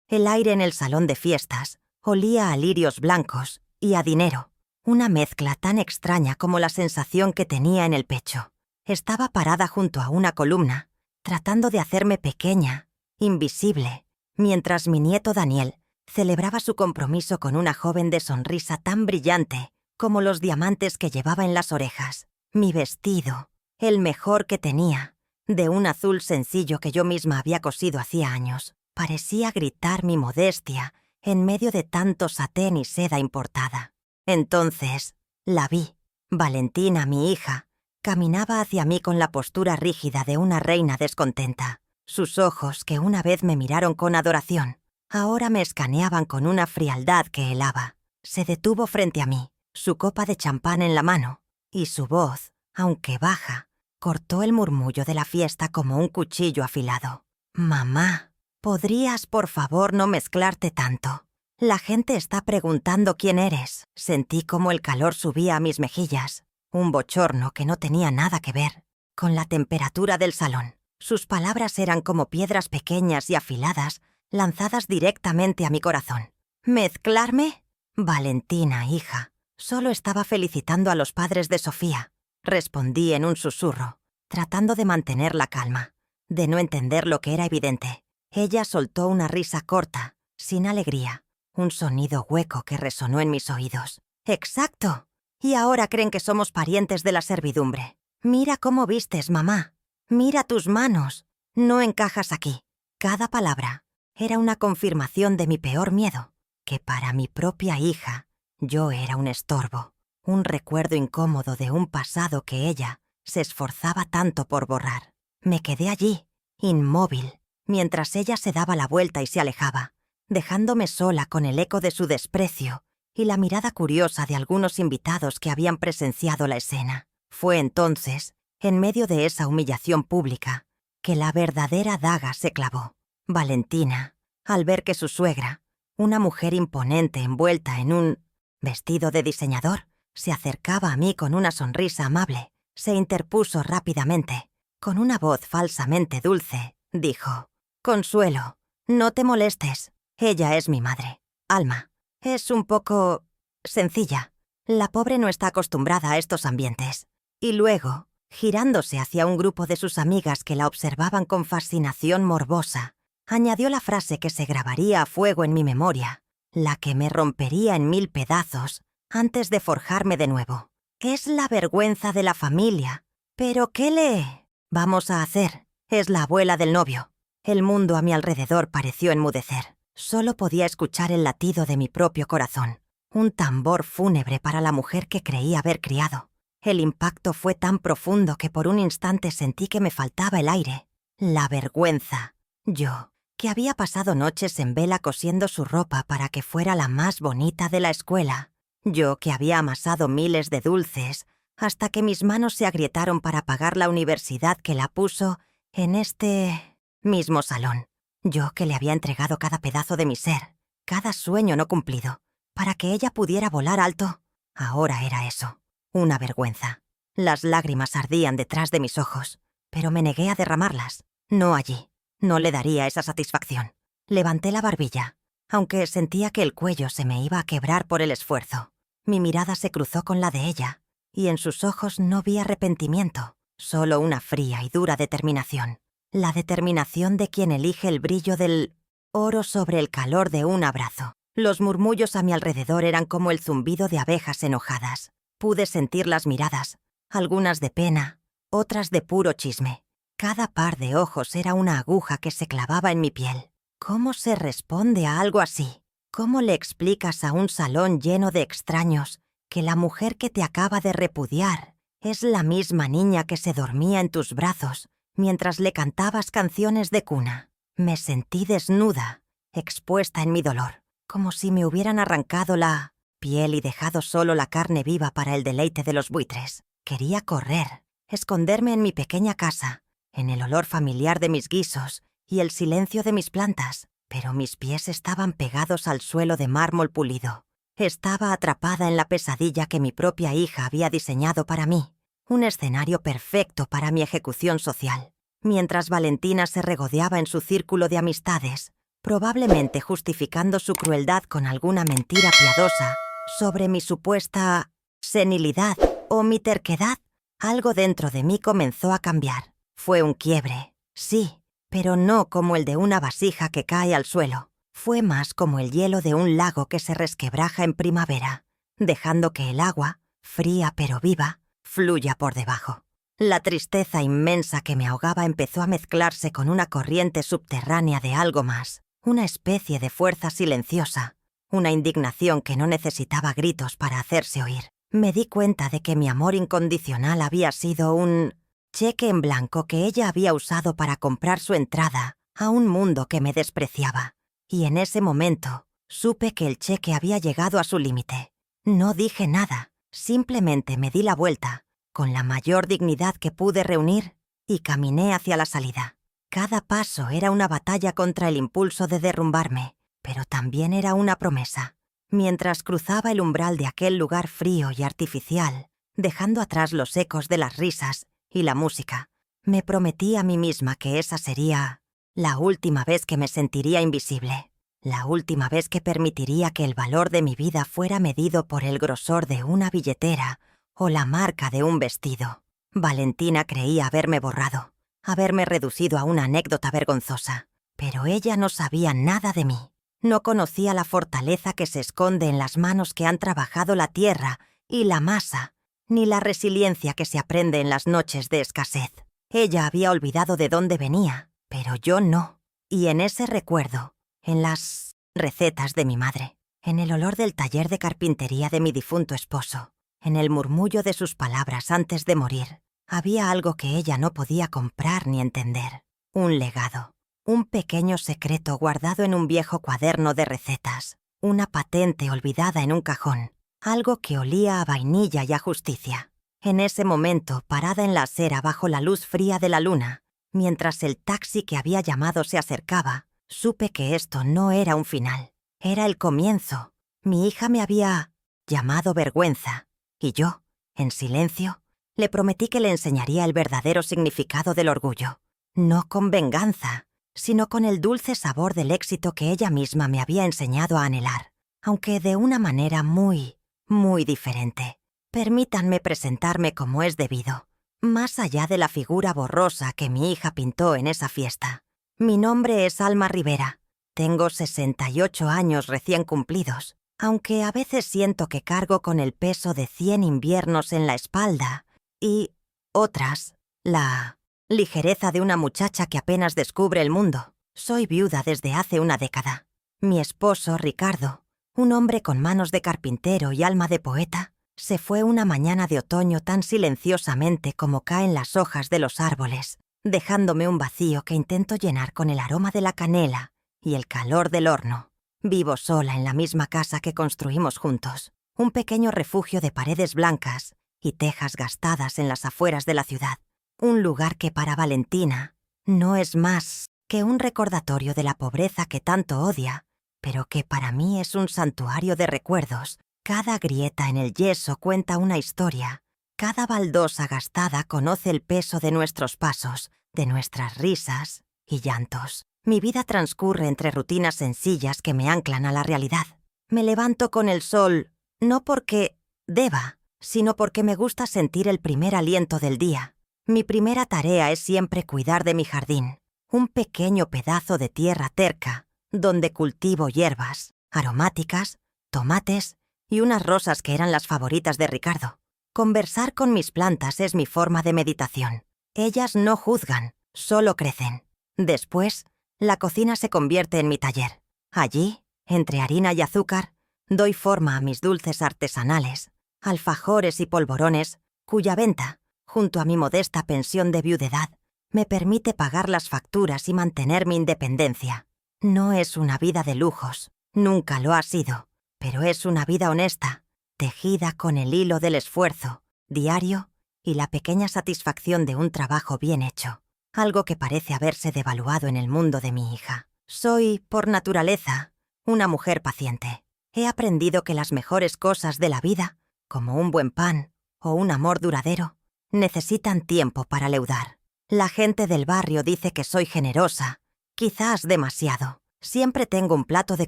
El aire en el salón de fiestas olía a lirios blancos y a dinero, una mezcla tan extraña como la sensación que tenía en el pecho. Estaba parada junto a una columna, tratando de hacerme pequeña, invisible, mientras mi nieto Daniel celebraba su compromiso con una joven de sonrisa tan brillante como los diamantes que llevaba en las orejas. Mi vestido, el mejor que tenía, de un azul sencillo que yo misma había cosido hacía años, parecía gritar mi modestia en medio de tanto satén y seda importada. Entonces, la vi. Valentina, mi hija, caminaba hacia mí con la postura rígida de una reina descontenta. Sus ojos, que una vez me miraron con adoración, ahora me escaneaban con una frialdad que helaba. Se detuvo frente a mí, su copa de champán en la mano, y su voz, aunque baja, cortó el murmullo de la fiesta como un cuchillo afilado. «Mamá, ¿podrías, por favor, no mezclarte tanto? La gente está preguntando quién eres». Sentí como el calor subía a mis mejillas, un bochorno que no tenía nada que ver con la temperatura del salón. Sus palabras eran como piedras pequeñas y afiladas lanzadas directamente a mi corazón. ¿Mezclarme? Valentina, hija, solo estaba felicitando a los padres de Sofía. Respondí en un susurro, tratando de mantener la calma, de no entender lo que era evidente. Ella soltó una risa corta, sin alegría, un sonido hueco que resonó en mis oídos. «Exacto. Y ahora creen que somos parientes de la servidumbre. Mira cómo vistes, mamá. Mira tus manos. No encajas aquí». Cada palabra era una confirmación de mi peor miedo, que para mi propia hija yo era un estorbo, un recuerdo incómodo de un pasado que ella se esforzaba tanto por borrar. Me quedé allí, inmóvil, mientras ella se daba la vuelta y se alejaba, dejándome sola con el eco de su desprecio y la mirada curiosa de algunos invitados que habían presenciado la escena. Fue entonces, en medio de esa humillación pública, que la verdadera daga se clavó. Valentina, al ver que su suegra, una mujer imponente envuelta en un vestido de diseñador, se acercaba a mí con una sonrisa amable, se interpuso rápidamente. Con una voz falsamente dulce, dijo: «Consuelo, no te molestes. Ella es mi madre, Alma. Es un poco sencilla. La pobre no está acostumbrada a estos ambientes». Y luego, girándose hacia un grupo de sus amigas que la observaban con fascinación morbosa, añadió la frase que se grabaría a fuego en mi memoria, la que me rompería en 1000 pedazos antes de forjarme de nuevo. «Es la vergüenza de la familia. ¿Pero qué le vamos a hacer? Es la abuela del novio». El mundo a mi alrededor pareció enmudecer. Solo podía escuchar el latido de mi propio corazón, un tambor fúnebre para la mujer que creí haber criado. El impacto fue tan profundo que por un instante sentí que me faltaba el aire. La vergüenza. Yo, que había pasado noches en vela cosiendo su ropa para que fuera la más bonita de la escuela. Yo, que había amasado miles de dulces hasta que mis manos se agrietaron para pagar la universidad que la puso en este mismo salón. Yo, que le había entregado cada pedazo de mi ser, cada sueño no cumplido, para que ella pudiera volar alto. Ahora era eso, una vergüenza. Las lágrimas ardían detrás de mis ojos, pero me negué a derramarlas. No allí. No le daría esa satisfacción. Levanté la barbilla, aunque sentía que el cuello se me iba a quebrar por el esfuerzo. Mi mirada se cruzó con la de ella, y en sus ojos no vi arrepentimiento, solo una fría y dura determinación. La determinación de quien elige el brillo del oro sobre el calor de un abrazo. Los murmullos a mi alrededor eran como el zumbido de abejas enojadas. Pude sentir las miradas, algunas de pena, otras de puro chisme. Cada par de ojos era una aguja que se clavaba en mi piel. ¿Cómo se responde a algo así? ¿Cómo le explicas a un salón lleno de extraños que la mujer que te acaba de repudiar es la misma niña que se dormía en tus brazos mientras le cantabas canciones de cuna? Me sentí desnuda, expuesta en mi dolor, como si me hubieran arrancado la piel y dejado solo la carne viva para el deleite de los buitres. Quería correr, esconderme en mi pequeña casa, en el olor familiar de mis guisos y el silencio de mis plantas, pero mis pies estaban pegados al suelo de mármol pulido. Estaba atrapada en la pesadilla que mi propia hija había diseñado para mí, un escenario perfecto para mi ejecución social. Mientras Valentina se regodeaba en su círculo de amistades, probablemente justificando su crueldad con alguna mentira piadosa sobre mi supuesta senilidad o mi terquedad. Algo dentro de mí comenzó a cambiar. Fue un quiebre, sí, pero no como el de una vasija que cae al suelo. Fue más como el hielo de un lago que se resquebraja en primavera, dejando que el agua, fría pero viva, fluya por debajo. La tristeza inmensa que me ahogaba empezó a mezclarse con una corriente subterránea de algo más, una especie de fuerza silenciosa, una indignación que no necesitaba gritos para hacerse oír. Me di cuenta de que mi amor incondicional había sido un cheque en blanco que ella había usado para comprar su entrada a un mundo que me despreciaba. Y en ese momento supe que el cheque había llegado a su límite. No dije nada, simplemente me di la vuelta, con la mayor dignidad que pude reunir, y caminé hacia la salida. Cada paso era una batalla contra el impulso de derrumbarme, pero también era una promesa. Mientras cruzaba el umbral de aquel lugar frío y artificial, dejando atrás los ecos de las risas y la música, me prometí a mí misma que esa sería la última vez que me sentiría invisible, la última vez que permitiría que el valor de mi vida fuera medido por el grosor de una billetera o la marca de un vestido. Valentina creía haberme borrado, haberme reducido a una anécdota vergonzosa, pero ella no sabía nada de mí. No conocía la fortaleza que se esconde en las manos que han trabajado la tierra y la masa, ni la resiliencia que se aprende en las noches de escasez. Ella había olvidado de dónde venía, pero yo no. Y en ese recuerdo, en las recetas de mi madre, en el olor del taller de carpintería de mi difunto esposo, en el murmullo de sus palabras antes de morir, había algo que ella no podía comprar ni entender. Un legado. Un pequeño secreto guardado en un viejo cuaderno de recetas, una patente olvidada en un cajón, algo que olía a vainilla y a justicia. En ese momento, parada en la acera bajo la luz fría de la luna, mientras el taxi que había llamado se acercaba, supe que esto no era un final, era el comienzo. Mi hija me había llamado vergüenza, y yo, en silencio, le prometí que le enseñaría el verdadero significado del orgullo, no con venganza, sino con el dulce sabor del éxito que ella misma me había enseñado a anhelar, aunque de una manera muy, muy diferente. Permítanme presentarme como es debido, más allá de la figura borrosa que mi hija pintó en esa fiesta. Mi nombre es Alma Rivera. Tengo 68 años recién cumplidos, aunque a veces siento que cargo con el peso de 100 inviernos en la espalda y, otras, la ligereza de una muchacha que apenas descubre el mundo. Soy viuda desde hace una década. Mi esposo, Ricardo, un hombre con manos de carpintero y alma de poeta, se fue una mañana de otoño tan silenciosamente como caen las hojas de los árboles, dejándome un vacío que intento llenar con el aroma de la canela y el calor del horno. Vivo sola en la misma casa que construimos juntos, un pequeño refugio de paredes blancas y tejas gastadas en las afueras de la ciudad. Un lugar que para Valentina no es más que un recordatorio de la pobreza que tanto odia, pero que para mí es un santuario de recuerdos. Cada grieta en el yeso cuenta una historia, cada baldosa gastada conoce el peso de nuestros pasos, de nuestras risas y llantos. Mi vida transcurre entre rutinas sencillas que me anclan a la realidad. Me levanto con el sol, no porque deba, sino porque me gusta sentir el primer aliento del día. Mi primera tarea es siempre cuidar de mi jardín, un pequeño pedazo de tierra terca, donde cultivo hierbas, aromáticas, tomates y unas rosas que eran las favoritas de Ricardo. Conversar con mis plantas es mi forma de meditación. Ellas no juzgan, solo crecen. Después, la cocina se convierte en mi taller. Allí, entre harina y azúcar, doy forma a mis dulces artesanales, alfajores y polvorones, cuya venta, junto a mi modesta pensión de viudedad, me permite pagar las facturas y mantener mi independencia. No es una vida de lujos, nunca lo ha sido, pero es una vida honesta, tejida con el hilo del esfuerzo, diario, y la pequeña satisfacción de un trabajo bien hecho, algo que parece haberse devaluado en el mundo de mi hija. Soy, por naturaleza, una mujer paciente. He aprendido que las mejores cosas de la vida, como un buen pan o un amor duradero, necesitan tiempo para leudar. La gente del barrio dice que soy generosa, quizás demasiado, Siempre tengo un plato de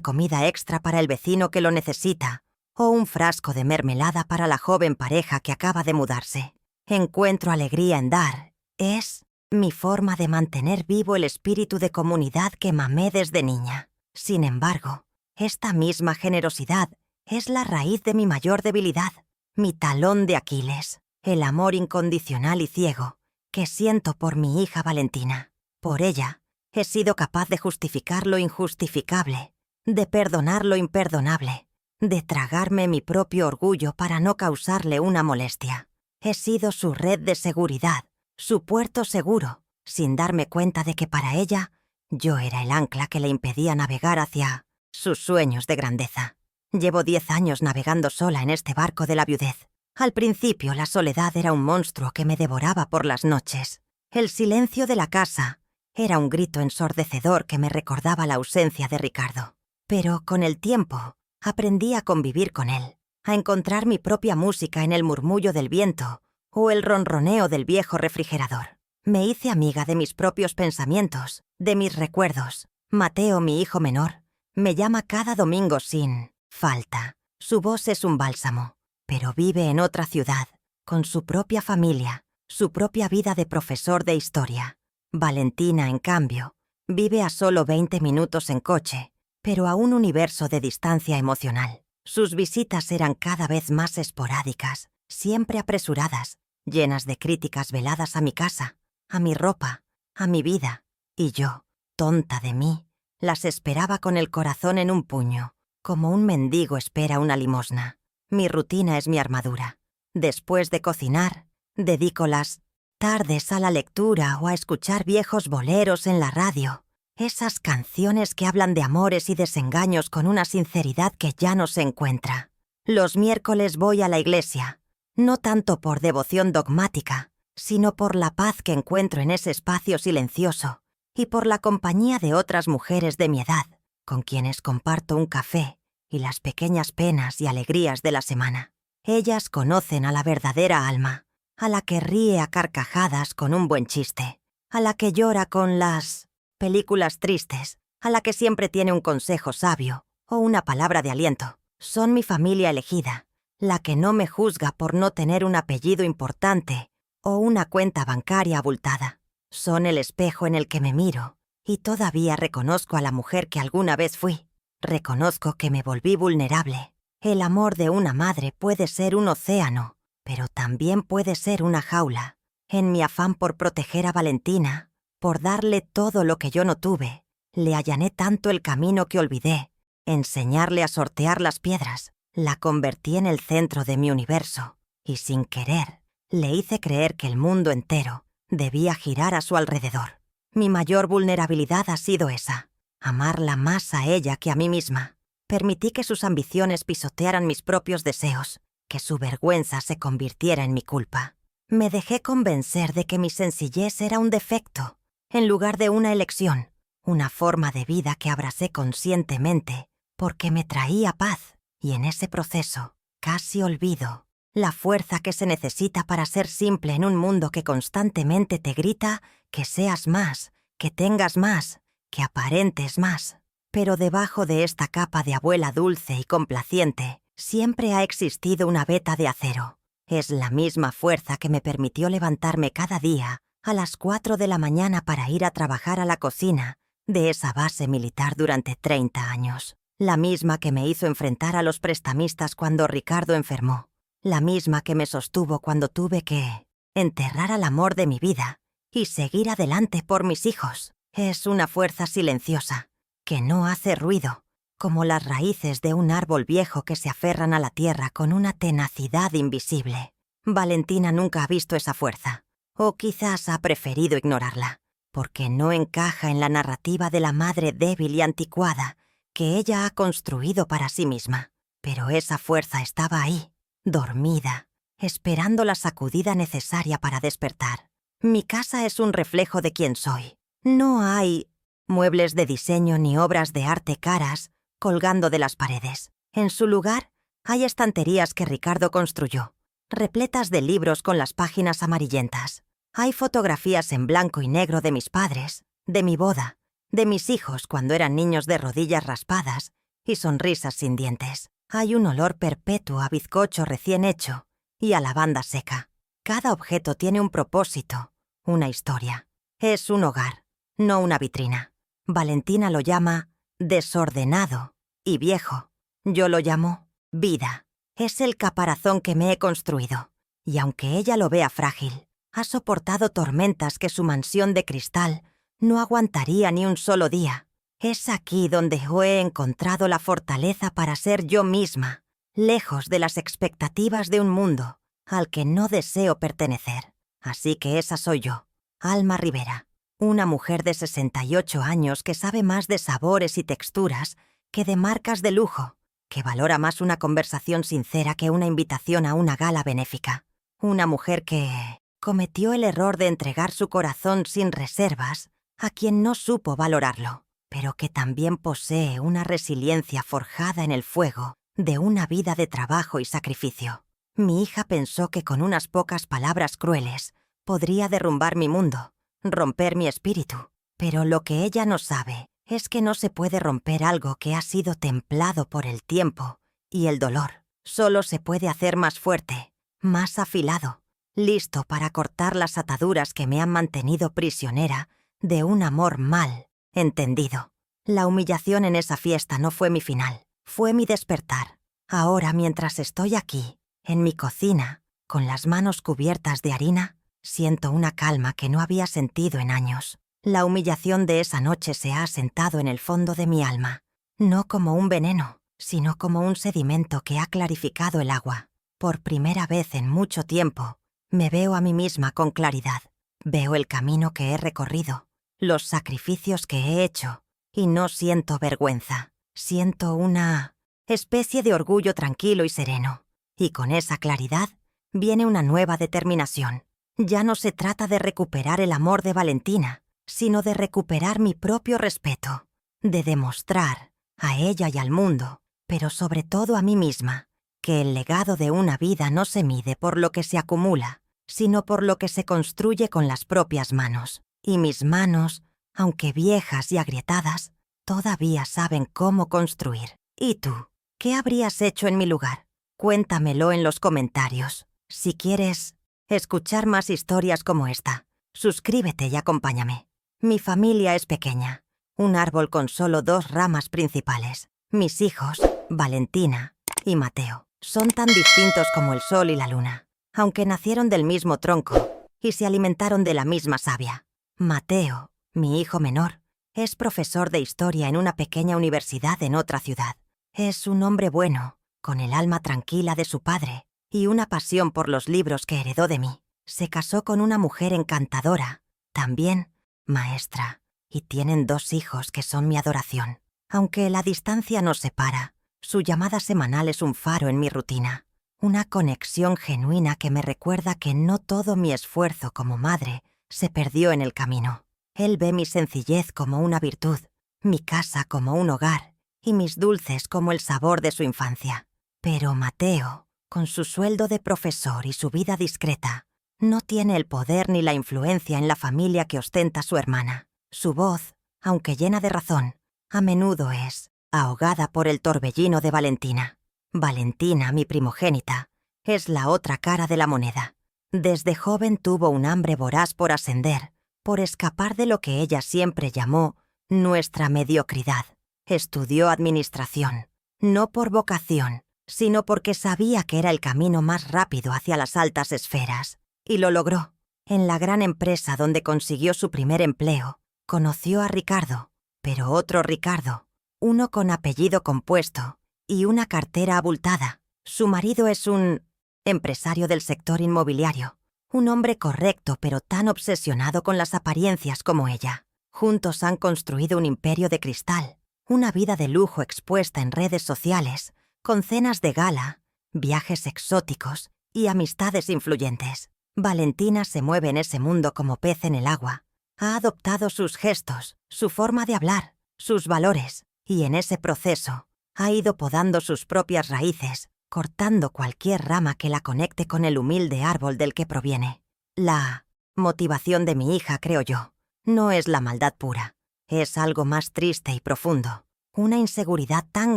comida extra para el vecino que lo necesita, o un frasco de mermelada para la joven pareja que acaba de mudarse. Encuentro alegría en dar. Es mi forma de mantener vivo el espíritu de comunidad que mamé desde niña. Sin embargo, esta misma generosidad es la raíz de mi mayor debilidad, mi talón de Aquiles, el amor incondicional y ciego que siento por mi hija Valentina. Por ella, he sido capaz de justificar lo injustificable, de perdonar lo imperdonable, de tragarme mi propio orgullo para no causarle una molestia. He sido su red de seguridad, su puerto seguro, sin darme cuenta de que para ella yo era el ancla que le impedía navegar hacia sus sueños de grandeza. Llevo 10 años navegando sola en este barco de la viudez. Al principio la soledad era un monstruo que me devoraba por las noches. El silencio de la casa era un grito ensordecedor que me recordaba la ausencia de Ricardo. Pero con el tiempo aprendí a convivir con él, a encontrar mi propia música en el murmullo del viento o el ronroneo del viejo refrigerador. Me hice amiga de mis propios pensamientos, de mis recuerdos. Mateo, mi hijo menor, me llama cada domingo sin falta. Su voz es un bálsamo, pero vive en otra ciudad, con su propia familia, su propia vida de profesor de historia. Valentina, en cambio, vive a solo 20 minutos en coche, pero a un universo de distancia emocional. Sus visitas eran cada vez más esporádicas, siempre apresuradas, llenas de críticas veladas a mi casa, a mi ropa, a mi vida, y yo, tonta de mí, las esperaba con el corazón en un puño, como un mendigo espera una limosna. Mi rutina es mi armadura. Después de cocinar, dedico las tardes a la lectura o a escuchar viejos boleros en la radio, esas canciones que hablan de amores y desengaños con una sinceridad que ya no se encuentra. Los miércoles voy a la iglesia, no tanto por devoción dogmática, sino por la paz que encuentro en ese espacio silencioso y por la compañía de otras mujeres de mi edad, con quienes comparto un café y las pequeñas penas y alegrías de la semana. Ellas conocen a la verdadera alma, a la que ríe a carcajadas con un buen chiste, a la que llora con las películas tristes, a la que siempre tiene un consejo sabio o una palabra de aliento. Son mi familia elegida, la que no me juzga por no tener un apellido importante o una cuenta bancaria abultada. Son el espejo en el que me miro y todavía reconozco a la mujer que alguna vez fui. Reconozco que me volví vulnerable. El amor de una madre puede ser un océano, pero también puede ser una jaula. En mi afán por proteger a Valentina, por darle todo lo que yo no tuve, le allané tanto el camino que olvidé enseñarle a sortear las piedras. La convertí en el centro de mi universo y sin querer le hice creer que el mundo entero debía girar a su alrededor. Mi mayor vulnerabilidad ha sido esa, amarla más a ella que a mí misma. Permití que sus ambiciones pisotearan mis propios deseos, que su vergüenza se convirtiera en mi culpa. Me dejé convencer de que mi sencillez era un defecto, en lugar de una elección, una forma de vida que abracé conscientemente porque me traía paz, y en ese proceso casi olvido la fuerza que se necesita para ser simple en un mundo que constantemente te grita que seas más, que tengas más, que aparentes más. Pero debajo de esta capa de abuela dulce y complaciente, siempre ha existido una veta de acero. Es la misma fuerza que me permitió levantarme cada día a las 4 de la mañana para ir a trabajar a la cocina de esa base militar durante 30 años. La misma que me hizo enfrentar a los prestamistas cuando Ricardo enfermó. La misma que me sostuvo cuando tuve que enterrar al amor de mi vida y seguir adelante por mis hijos. Es una fuerza silenciosa, que no hace ruido, como las raíces de un árbol viejo que se aferran a la tierra con una tenacidad invisible. Valentina nunca ha visto esa fuerza, o quizás ha preferido ignorarla, porque no encaja en la narrativa de la madre débil y anticuada que ella ha construido para sí misma. Pero esa fuerza estaba ahí, dormida, esperando la sacudida necesaria para despertar. Mi casa es un reflejo de quién soy. No hay muebles de diseño ni obras de arte caras colgando de las paredes. En su lugar, hay estanterías que Ricardo construyó, repletas de libros con las páginas amarillentas. Hay fotografías en blanco y negro de mis padres, de mi boda, de mis hijos cuando eran niños de rodillas raspadas y sonrisas sin dientes. Hay un olor perpetuo a bizcocho recién hecho y a lavanda seca. Cada objeto tiene un propósito, una historia. Es un hogar, no una vitrina. Valentina lo llama desordenado y viejo. Yo lo llamo vida. Es el caparazón que me he construido. Y aunque ella lo vea frágil, ha soportado tormentas que su mansión de cristal no aguantaría ni un solo día. Es aquí donde he encontrado la fortaleza para ser yo misma, lejos de las expectativas de un mundo al que no deseo pertenecer. Así que esa soy yo, Alma Rivera, una mujer de 68 años que sabe más de sabores y texturas que de marcas de lujo, que valora más una conversación sincera que una invitación a una gala benéfica. Una mujer que cometió el error de entregar su corazón sin reservas a quien no supo valorarlo, pero que también posee una resiliencia forjada en el fuego de una vida de trabajo y sacrificio. Mi hija pensó que con unas pocas palabras crueles podría derrumbar mi mundo, romper mi espíritu, pero lo que ella no sabe es que no se puede romper algo que ha sido templado por el tiempo y el dolor. Solo se puede hacer más fuerte, más afilado, listo para cortar las ataduras que me han mantenido prisionera de un amor mal entendido. La humillación en esa fiesta no fue mi final, fue mi despertar. Ahora, mientras estoy aquí, en mi cocina, con las manos cubiertas de harina, siento una calma que no había sentido en años. La humillación de esa noche se ha asentado en el fondo de mi alma, no como un veneno, sino como un sedimento que ha clarificado el agua. Por primera vez en mucho tiempo, me veo a mí misma con claridad. Veo el camino que he recorrido, los sacrificios que he hecho, y no siento vergüenza. Siento una especie de orgullo tranquilo y sereno. Y con esa claridad viene una nueva determinación. Ya no se trata de recuperar el amor de Valentina, sino de recuperar mi propio respeto, de demostrar a ella y al mundo, pero sobre todo a mí misma, que el legado de una vida no se mide por lo que se acumula, sino por lo que se construye con las propias manos. Y mis manos, aunque viejas y agrietadas, todavía saben cómo construir. ¿Y tú? ¿Qué habrías hecho en mi lugar? Cuéntamelo en los comentarios. Si quieres escuchar más historias como esta, suscríbete y acompáñame. Mi familia es pequeña, un árbol con solo 2 ramas principales. Mis hijos, Valentina y Mateo, son tan distintos como el sol y la luna, aunque nacieron del mismo tronco y se alimentaron de la misma savia. Mateo, mi hijo menor, es profesor de historia en una pequeña universidad en otra ciudad. Es un hombre bueno, con el alma tranquila de su padre y una pasión por los libros que heredó de mí. Se casó con una mujer encantadora, también maestra, y tienen 2 hijos que son mi adoración. Aunque la distancia nos separa, su llamada semanal es un faro en mi rutina, una conexión genuina que me recuerda que no todo mi esfuerzo como madre se perdió en el camino. Él ve mi sencillez como una virtud, mi casa como un hogar y mis dulces como el sabor de su infancia. Pero Mateo, con su sueldo de profesor y su vida discreta, no tiene el poder ni la influencia en la familia que ostenta su hermana. Su voz, aunque llena de razón, a menudo es ahogada por el torbellino de Valentina. Valentina, mi primogénita, es la otra cara de la moneda. Desde joven tuvo un hambre voraz por ascender, por escapar de lo que ella siempre llamó nuestra mediocridad. Estudió administración, no por vocación, sino porque sabía que era el camino más rápido hacia las altas esferas. Y lo logró. En la gran empresa donde consiguió su primer empleo, conoció a Ricardo, pero otro Ricardo, uno con apellido compuesto y una cartera abultada. Su marido es un empresario del sector inmobiliario, un hombre correcto pero tan obsesionado con las apariencias como ella. Juntos han construido un imperio de cristal, una vida de lujo expuesta en redes sociales, con cenas de gala, viajes exóticos y amistades influyentes. Valentina se mueve en ese mundo como pez en el agua. Ha adoptado sus gestos, su forma de hablar, sus valores, y en ese proceso ha ido podando sus propias raíces, cortando cualquier rama que la conecte con el humilde árbol del que proviene. La motivación de mi hija, creo yo, no es la maldad pura. Es algo más triste y profundo, una inseguridad tan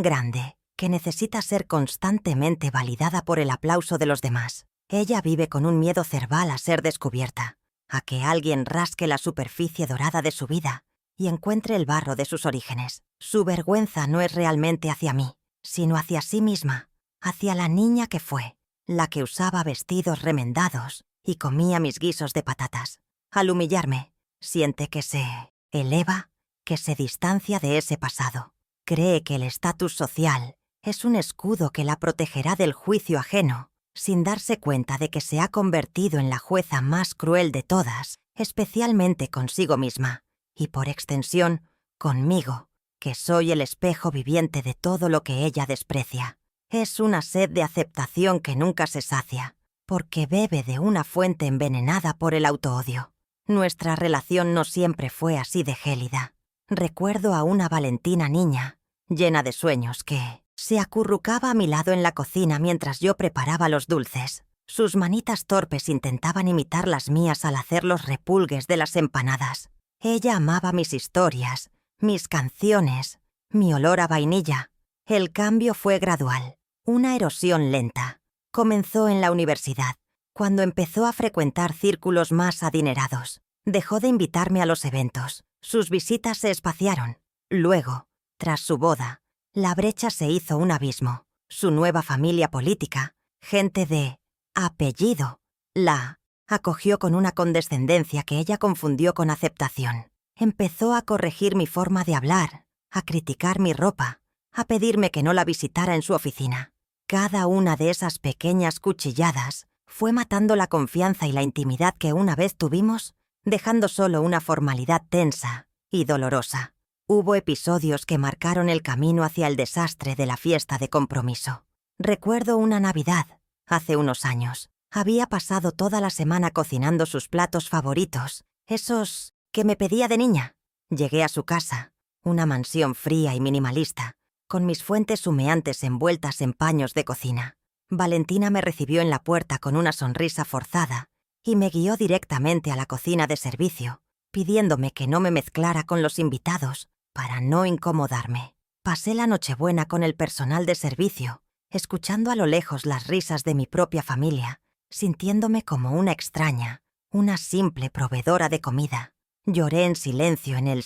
grande que necesita ser constantemente validada por el aplauso de los demás. Ella vive con un miedo cerval a ser descubierta, a que alguien rasque la superficie dorada de su vida y encuentre el barro de sus orígenes. Su vergüenza no es realmente hacia mí, sino hacia sí misma, hacia la niña que fue, la que usaba vestidos remendados y comía mis guisos de patatas. Al humillarme, siente que se eleva, que se distancia de ese pasado. Cree que el estatus social es un escudo que la protegerá del juicio ajeno, sin darse cuenta de que se ha convertido en la jueza más cruel de todas, especialmente consigo misma, y por extensión, conmigo, que soy el espejo viviente de todo lo que ella desprecia. Es una sed de aceptación que nunca se sacia, porque bebe de una fuente envenenada por el autoodio. Nuestra relación no siempre fue así de gélida. Recuerdo a una Valentina niña, llena de sueños, que se acurrucaba a mi lado en la cocina mientras yo preparaba los dulces. Sus manitas torpes intentaban imitar las mías al hacer los repulgues de las empanadas. Ella amaba mis historias, mis canciones, mi olor a vainilla. El cambio fue gradual, una erosión lenta. Comenzó en la universidad, cuando empezó a frecuentar círculos más adinerados. Dejó de invitarme a los eventos. Sus visitas se espaciaron. Luego, tras su boda, la brecha se hizo un abismo. Su nueva familia política, gente de apellido, la acogió con una condescendencia que ella confundió con aceptación. Empezó a corregir mi forma de hablar, a criticar mi ropa, a pedirme que no la visitara en su oficina. Cada una de esas pequeñas cuchilladas fue matando la confianza y la intimidad que una vez tuvimos, dejando solo una formalidad tensa y dolorosa. Hubo episodios que marcaron el camino hacia el desastre de la fiesta de compromiso. Recuerdo una Navidad, hace unos años. Había pasado toda la semana cocinando sus platos favoritos, esos que me pedía de niña. Llegué a su casa, una mansión fría y minimalista, con mis fuentes humeantes envueltas en paños de cocina. Valentina me recibió en la puerta con una sonrisa forzada y me guió directamente a la cocina de servicio, pidiéndome que no me mezclara con los invitados para no incomodarme. Pasé la Nochebuena con el personal de servicio, escuchando a lo lejos las risas de mi propia familia, sintiéndome como una extraña, una simple proveedora de comida. Lloré en silencio en el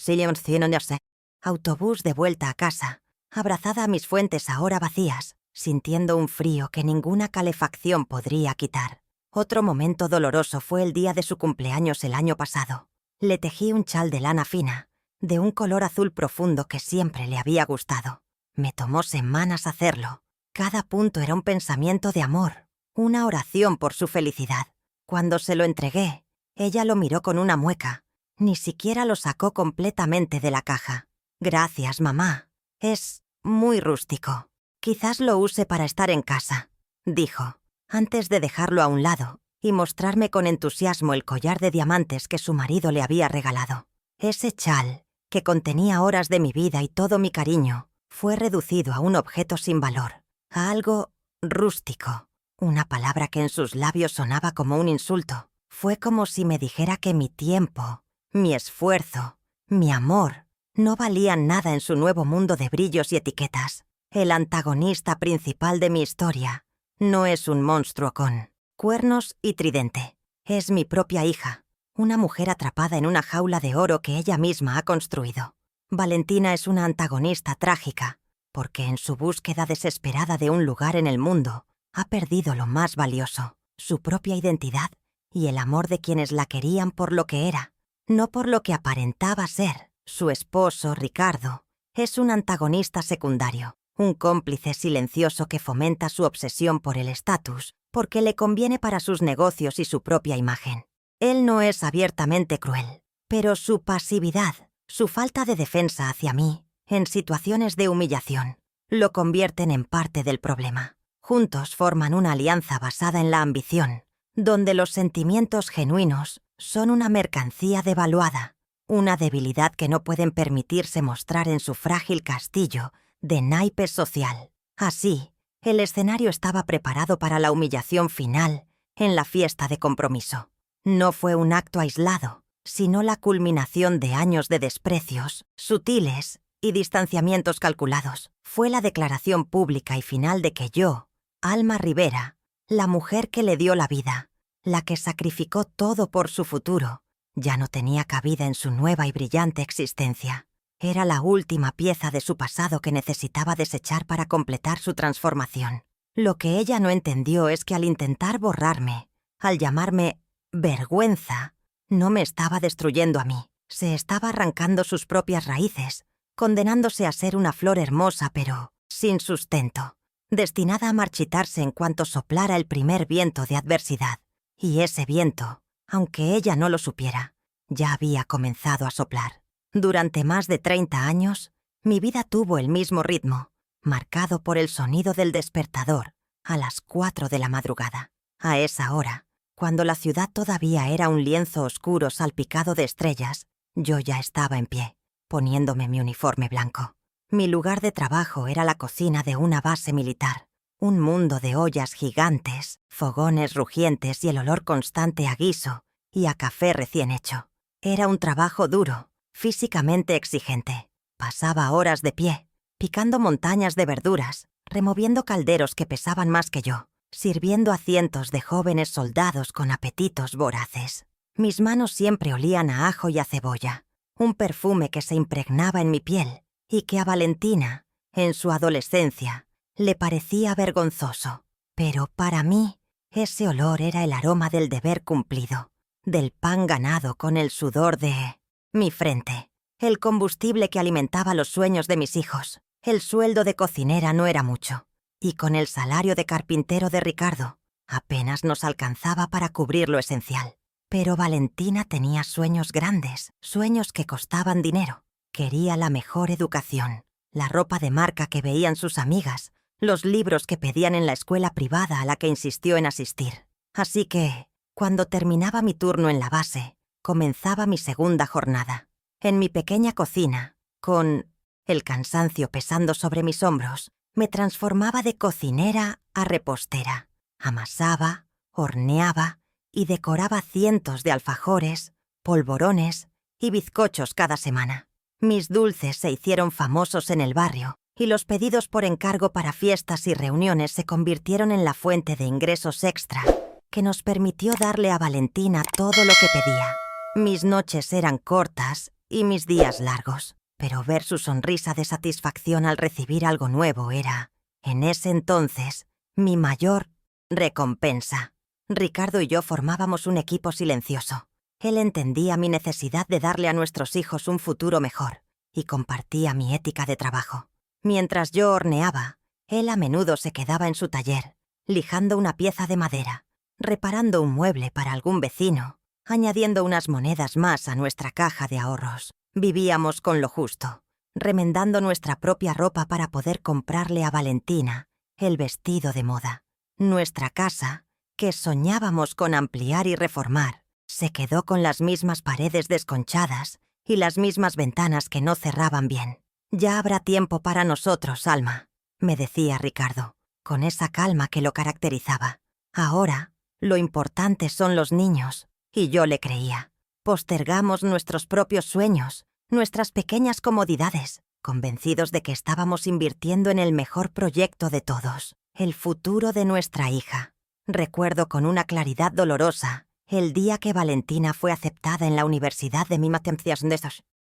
autobús de vuelta a casa, abrazada a mis fuentes ahora vacías, sintiendo un frío que ninguna calefacción podría quitar. Otro momento doloroso fue el día de su cumpleaños el año pasado. Le tejí un chal de lana fina, de un color azul profundo que siempre le había gustado. Me tomó semanas hacerlo. Cada punto era un pensamiento de amor, una oración por su felicidad. Cuando se lo entregué, ella lo miró con una mueca. Ni siquiera lo sacó completamente de la caja. «Gracias, mamá. Es muy rústico. Quizás lo use para estar en casa», dijo, antes de dejarlo a un lado y mostrarme con entusiasmo el collar de diamantes que su marido le había regalado. Ese chal, que contenía horas de mi vida y todo mi cariño, fue reducido a un objeto sin valor, a algo rústico, una palabra que en sus labios sonaba como un insulto. Fue como si me dijera que mi tiempo, mi esfuerzo, mi amor, no valían nada en su nuevo mundo de brillos y etiquetas. El antagonista principal de mi historia no es un monstruo con cuernos y tridente. Es mi propia hija, una mujer atrapada en una jaula de oro que ella misma ha construido. Valentina es una antagonista trágica, porque en su búsqueda desesperada de un lugar en el mundo, ha perdido lo más valioso, su propia identidad y el amor de quienes la querían por lo que era, no por lo que aparentaba ser. Su esposo, Ricardo, es un antagonista secundario, un cómplice silencioso que fomenta su obsesión por el estatus, porque le conviene para sus negocios y su propia imagen. Él no es abiertamente cruel, pero su pasividad, su falta de defensa hacia mí, en situaciones de humillación, lo convierten en parte del problema. Juntos forman una alianza basada en la ambición, donde los sentimientos genuinos son una mercancía devaluada, una debilidad que no pueden permitirse mostrar en su frágil castillo de naipe social. Así, el escenario estaba preparado para la humillación final en la fiesta de compromiso. No fue un acto aislado, sino la culminación de años de desprecios, sutiles y distanciamientos calculados. Fue la declaración pública y final de que yo, Alma Rivera, la mujer que le dio la vida, la que sacrificó todo por su futuro, ya no tenía cabida en su nueva y brillante existencia. Era la última pieza de su pasado que necesitaba desechar para completar su transformación. Lo que ella no entendió es que al intentar borrarme, al llamarme vergüenza, no me estaba destruyendo a mí. Se estaba arrancando sus propias raíces, condenándose a ser una flor hermosa pero sin sustento, destinada a marchitarse en cuanto soplara el primer viento de adversidad. Y ese viento, aunque ella no lo supiera, ya había comenzado a soplar. Durante más de 30 años, mi vida tuvo el mismo ritmo, marcado por el sonido del despertador a las 4 de la madrugada. A esa hora, cuando la ciudad todavía era un lienzo oscuro salpicado de estrellas, yo ya estaba en pie, poniéndome mi uniforme blanco. Mi lugar de trabajo era la cocina de una base militar, un mundo de ollas gigantes, fogones rugientes y el olor constante a guiso y a café recién hecho. Era un trabajo duro, físicamente exigente. Pasaba horas de pie, picando montañas de verduras, removiendo calderos que pesaban más que yo, sirviendo a cientos de jóvenes soldados con apetitos voraces. Mis manos siempre olían a ajo y a cebolla, un perfume que se impregnaba en mi piel y que a Valentina, en su adolescencia, le parecía vergonzoso. Pero para mí, ese olor era el aroma del deber cumplido, del pan ganado con el sudor de mi frente, el combustible que alimentaba los sueños de mis hijos. El sueldo de cocinera no era mucho, y con el salario de carpintero de Ricardo, apenas nos alcanzaba para cubrir lo esencial. Pero Valentina tenía sueños grandes, sueños que costaban dinero. Quería la mejor educación, la ropa de marca que veían sus amigas, los libros que pedían en la escuela privada a la que insistió en asistir. Así que, cuando terminaba mi turno en la base, comenzaba mi segunda jornada. En mi pequeña cocina, con el cansancio pesando sobre mis hombros, me transformaba de cocinera a repostera. Amasaba, horneaba y decoraba cientos de alfajores, polvorones y bizcochos cada semana. Mis dulces se hicieron famosos en el barrio y los pedidos por encargo para fiestas y reuniones se convirtieron en la fuente de ingresos extra que nos permitió darle a Valentina todo lo que pedía. Mis noches eran cortas y mis días largos, pero ver su sonrisa de satisfacción al recibir algo nuevo era, en ese entonces, mi mayor recompensa. Ricardo y yo formábamos un equipo silencioso. Él entendía mi necesidad de darle a nuestros hijos un futuro mejor y compartía mi ética de trabajo. Mientras yo horneaba, él a menudo se quedaba en su taller, lijando una pieza de madera, reparando un mueble para algún vecino, añadiendo unas monedas más a nuestra caja de ahorros. Vivíamos con lo justo, remendando nuestra propia ropa para poder comprarle a Valentina el vestido de moda. Nuestra casa, que soñábamos con ampliar y reformar, se quedó con las mismas paredes desconchadas y las mismas ventanas que no cerraban bien. «Ya habrá tiempo para nosotros, Alma», me decía Ricardo, con esa calma que lo caracterizaba. «Ahora, lo importante son los niños», y yo le creía. Postergamos nuestros propios sueños, nuestras pequeñas comodidades, convencidos de que estábamos invirtiendo en el mejor proyecto de todos, el futuro de nuestra hija. Recuerdo con una claridad dolorosa el día que Valentina fue aceptada en la Universidad de mi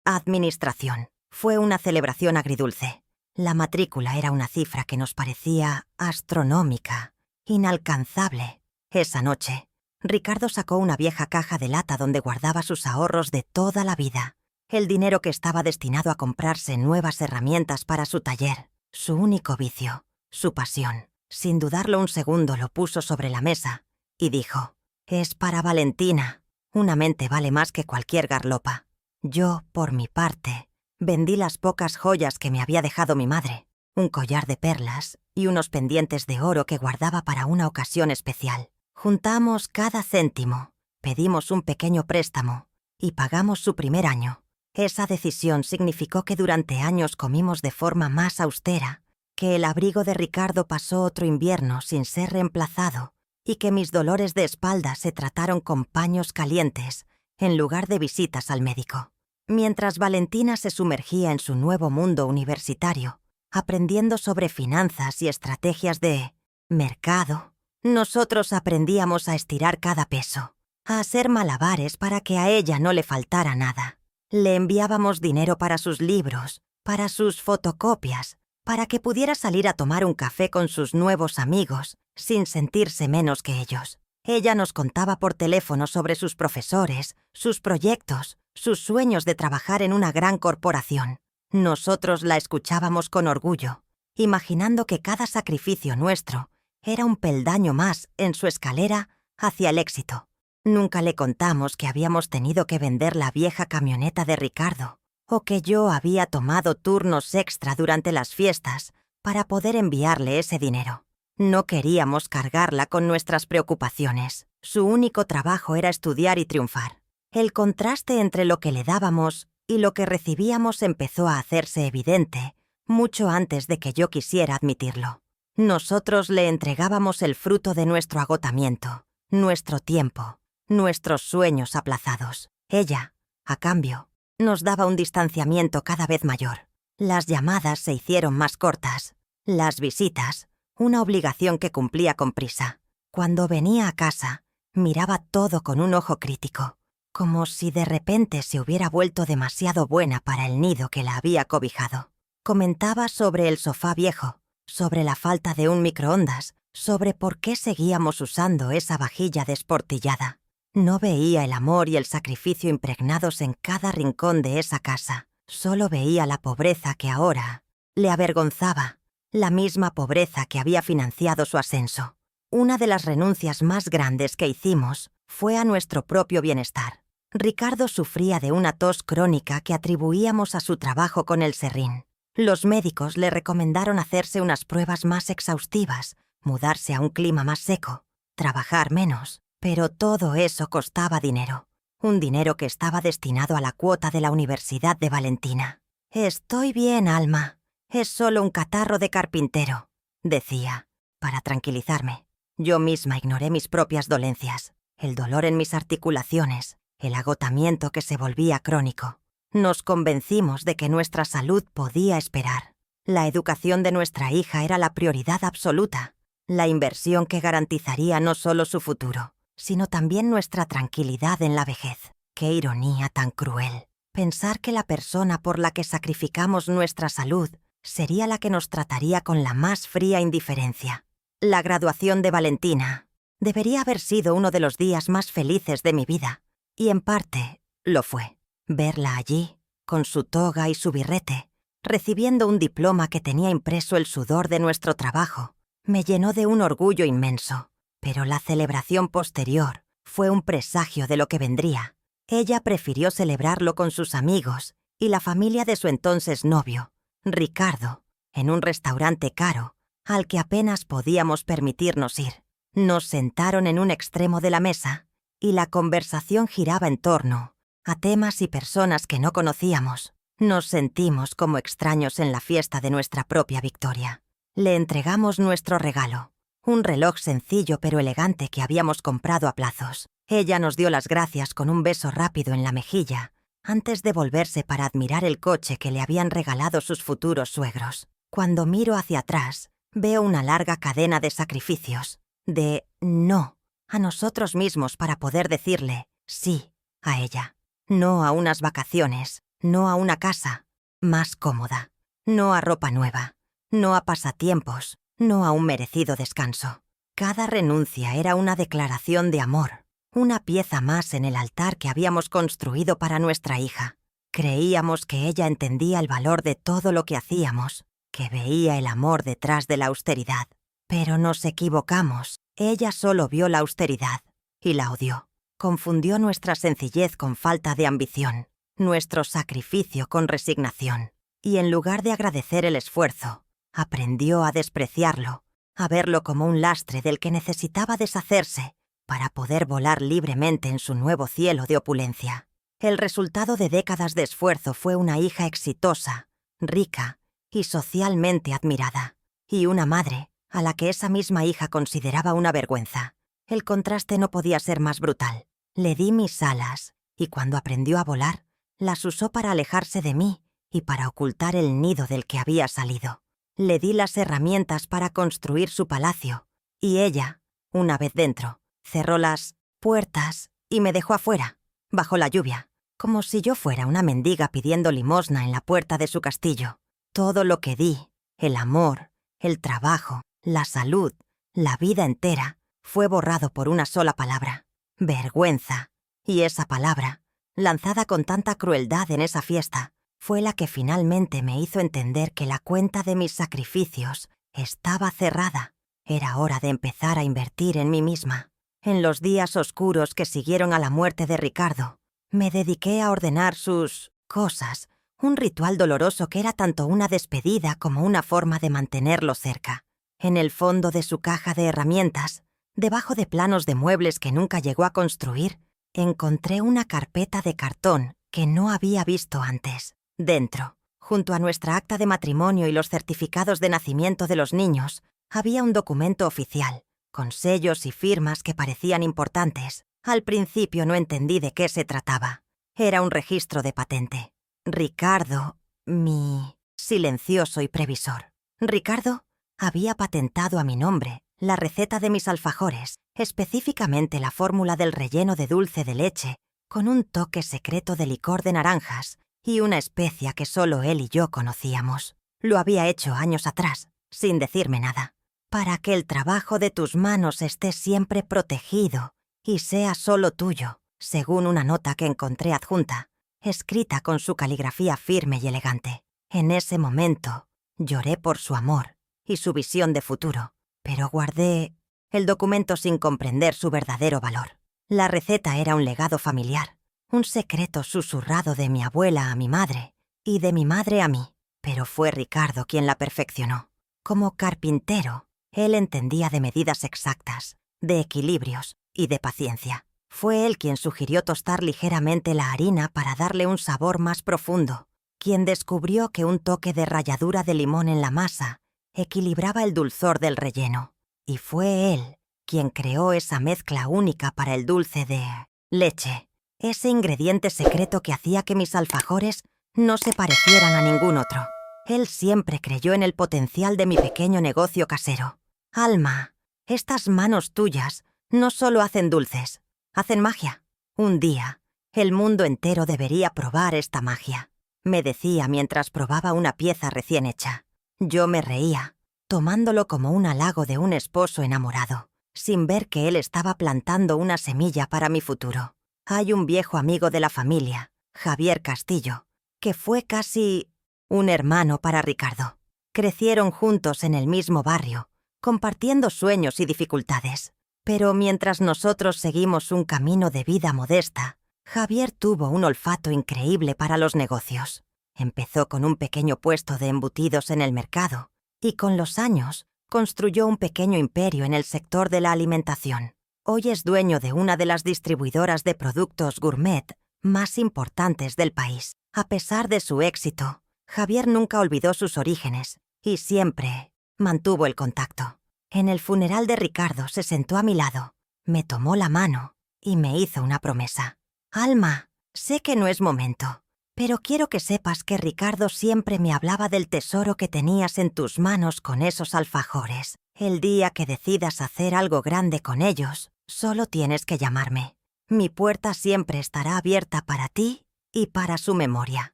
Administración. Fue una celebración agridulce. La matrícula era una cifra que nos parecía astronómica, inalcanzable. Esa noche, Ricardo sacó una vieja caja de lata donde guardaba sus ahorros de toda la vida, el dinero que estaba destinado a comprarse nuevas herramientas para su taller, su único vicio, su pasión. Sin dudarlo un segundo lo puso sobre la mesa y dijo: «Es para Valentina. Una mente vale más que cualquier garlopa». Yo, por mi parte, vendí las pocas joyas que me había dejado mi madre, un collar de perlas y unos pendientes de oro que guardaba para una ocasión especial. Juntamos cada céntimo, pedimos un pequeño préstamo y pagamos su primer año. Esa decisión significó que durante años comimos de forma más austera, que el abrigo de Ricardo pasó otro invierno sin ser reemplazado y que mis dolores de espalda se trataron con paños calientes en lugar de visitas al médico. Mientras Valentina se sumergía en su nuevo mundo universitario, aprendiendo sobre finanzas y estrategias de mercado, nosotros aprendíamos a estirar cada peso, a hacer malabares para que a ella no le faltara nada. Le enviábamos dinero para sus libros, para sus fotocopias, para que pudiera salir a tomar un café con sus nuevos amigos, sin sentirse menos que ellos. Ella nos contaba por teléfono sobre sus profesores, sus proyectos, sus sueños de trabajar en una gran corporación. Nosotros la escuchábamos con orgullo, imaginando que cada sacrificio nuestro era un peldaño más en su escalera hacia el éxito. Nunca le contamos que habíamos tenido que vender la vieja camioneta de Ricardo, o que yo había tomado turnos extra durante las fiestas para poder enviarle ese dinero. No queríamos cargarla con nuestras preocupaciones. Su único trabajo era estudiar y triunfar. El contraste entre lo que le dábamos y lo que recibíamos empezó a hacerse evidente mucho antes de que yo quisiera admitirlo. Nosotros le entregábamos el fruto de nuestro agotamiento, nuestro tiempo, nuestros sueños aplazados. Ella, a cambio, nos daba un distanciamiento cada vez mayor. Las llamadas se hicieron más cortas. Las visitas, una obligación que cumplía con prisa. Cuando venía a casa, miraba todo con un ojo crítico, como si de repente se hubiera vuelto demasiado buena para el nido que la había cobijado. Comentaba sobre el sofá viejo, sobre la falta de un microondas, sobre por qué seguíamos usando esa vajilla desportillada. No veía el amor y el sacrificio impregnados en cada rincón de esa casa. Solo veía la pobreza que ahora le avergonzaba, la misma pobreza que había financiado su ascenso. Una de las renuncias más grandes que hicimos fue a nuestro propio bienestar. Ricardo sufría de una tos crónica que atribuíamos a su trabajo con el serrín. Los médicos le recomendaron hacerse unas pruebas más exhaustivas, mudarse a un clima más seco, trabajar menos, pero todo eso costaba dinero. Un dinero que estaba destinado a la cuota de la Universidad de Valentina. «Estoy bien, Alma. Es solo un catarro de carpintero», decía, para tranquilizarme. Yo misma ignoré mis propias dolencias, el dolor en mis articulaciones, el agotamiento que se volvía crónico. Nos convencimos de que nuestra salud podía esperar. La educación de nuestra hija era la prioridad absoluta, la inversión que garantizaría no solo su futuro, sino también nuestra tranquilidad en la vejez. ¡Qué ironía tan cruel! Pensar que la persona por la que sacrificamos nuestra salud sería la que nos trataría con la más fría indiferencia. La graduación de Valentina debería haber sido uno de los días más felices de mi vida, y en parte lo fue. Verla allí, con su toga y su birrete, recibiendo un diploma que tenía impreso el sudor de nuestro trabajo, me llenó de un orgullo inmenso. Pero la celebración posterior fue un presagio de lo que vendría. Ella prefirió celebrarlo con sus amigos y la familia de su entonces novio, Ricardo, en un restaurante caro, al que apenas podíamos permitirnos ir. Nos sentaron en un extremo de la mesa y la conversación giraba en torno a temas y personas que no conocíamos. Nos sentimos como extraños en la fiesta de nuestra propia victoria. Le entregamos nuestro regalo, un reloj sencillo pero elegante que habíamos comprado a plazos. Ella nos dio las gracias con un beso rápido en la mejilla, antes de volverse para admirar el coche que le habían regalado sus futuros suegros. Cuando miro hacia atrás, veo una larga cadena de sacrificios, de no a nosotros mismos para poder decirle sí a ella. No a unas vacaciones, no a una casa más cómoda, no a ropa nueva, no a pasatiempos, no a un merecido descanso. Cada renuncia era una declaración de amor, una pieza más en el altar que habíamos construido para nuestra hija. Creíamos que ella entendía el valor de todo lo que hacíamos, que veía el amor detrás de la austeridad. Pero nos equivocamos. Ella solo vio la austeridad y la odió. Confundió nuestra sencillez con falta de ambición, nuestro sacrificio con resignación. Y en lugar de agradecer el esfuerzo, aprendió a despreciarlo, a verlo como un lastre del que necesitaba deshacerse para poder volar libremente en su nuevo cielo de opulencia. El resultado de décadas de esfuerzo fue una hija exitosa, rica y socialmente admirada, y una madre a la que esa misma hija consideraba una vergüenza. El contraste no podía ser más brutal. Le di mis alas y cuando aprendió a volar, las usó para alejarse de mí y para ocultar el nido del que había salido. Le di las herramientas para construir su palacio, y ella, una vez dentro, cerró las puertas y me dejó afuera, bajo la lluvia, como si yo fuera una mendiga pidiendo limosna en la puerta de su castillo. Todo lo que di, el amor, el trabajo, la salud, la vida entera, fue borrado por una sola palabra: vergüenza. Y esa palabra, lanzada con tanta crueldad en esa fiesta, fue la que finalmente me hizo entender que la cuenta de mis sacrificios estaba cerrada. Era hora de empezar a invertir en mí misma. En los días oscuros que siguieron a la muerte de Ricardo, me dediqué a ordenar sus cosas, un ritual doloroso que era tanto una despedida como una forma de mantenerlo cerca. En el fondo de su caja de herramientas, debajo de planos de muebles que nunca llegó a construir, encontré una carpeta de cartón que no había visto antes. Dentro, junto a nuestra acta de matrimonio y los certificados de nacimiento de los niños, había un documento oficial, con sellos y firmas que parecían importantes. Al principio no entendí de qué se trataba. Era un registro de patente. Ricardo, mi silencioso y previsor. Ricardo había patentado a mi nombre la receta de mis alfajores, específicamente la fórmula del relleno de dulce de leche, con un toque secreto de licor de naranjas y una especia que solo él y yo conocíamos. Lo había hecho años atrás, sin decirme nada. Para que el trabajo de tus manos esté siempre protegido y sea solo tuyo, según una nota que encontré adjunta, escrita con su caligrafía firme y elegante. En ese momento, lloré por su amor y su visión de futuro, pero guardé el documento sin comprender su verdadero valor. La receta era un legado familiar, un secreto susurrado de mi abuela a mi madre y de mi madre a mí, pero fue Ricardo quien la perfeccionó. Como carpintero, él entendía de medidas exactas, de equilibrios y de paciencia. Fue él quien sugirió tostar ligeramente la harina para darle un sabor más profundo, quien descubrió que un toque de ralladura de limón en la masa equilibraba el dulzor del relleno. Y fue él quien creó esa mezcla única para el dulce de leche, ese ingrediente secreto que hacía que mis alfajores no se parecieran a ningún otro. Él siempre creyó en el potencial de mi pequeño negocio casero. Alma, estas manos tuyas no solo hacen dulces, hacen magia. Un día, el mundo entero debería probar esta magia, me decía mientras probaba una pieza recién hecha. Yo me reía, tomándolo como un halago de un esposo enamorado, sin ver que él estaba plantando una semilla para mi futuro. Hay un viejo amigo de la familia, Javier Castillo, que fue casi un hermano para Ricardo. Crecieron juntos en el mismo barrio, compartiendo sueños y dificultades. Pero mientras nosotros seguimos un camino de vida modesta, Javier tuvo un olfato increíble para los negocios. Empezó con un pequeño puesto de embutidos en el mercado y con los años construyó un pequeño imperio en el sector de la alimentación. Hoy es dueño de una de las distribuidoras de productos gourmet más importantes del país. A pesar de su éxito, Javier nunca olvidó sus orígenes y siempre mantuvo el contacto. En el funeral de Ricardo se sentó a mi lado, me tomó la mano y me hizo una promesa. Alma, sé que no es momento, pero quiero que sepas que Ricardo siempre me hablaba del tesoro que tenías en tus manos con esos alfajores. El día que decidas hacer algo grande con ellos, solo tienes que llamarme. Mi puerta siempre estará abierta para ti y para su memoria.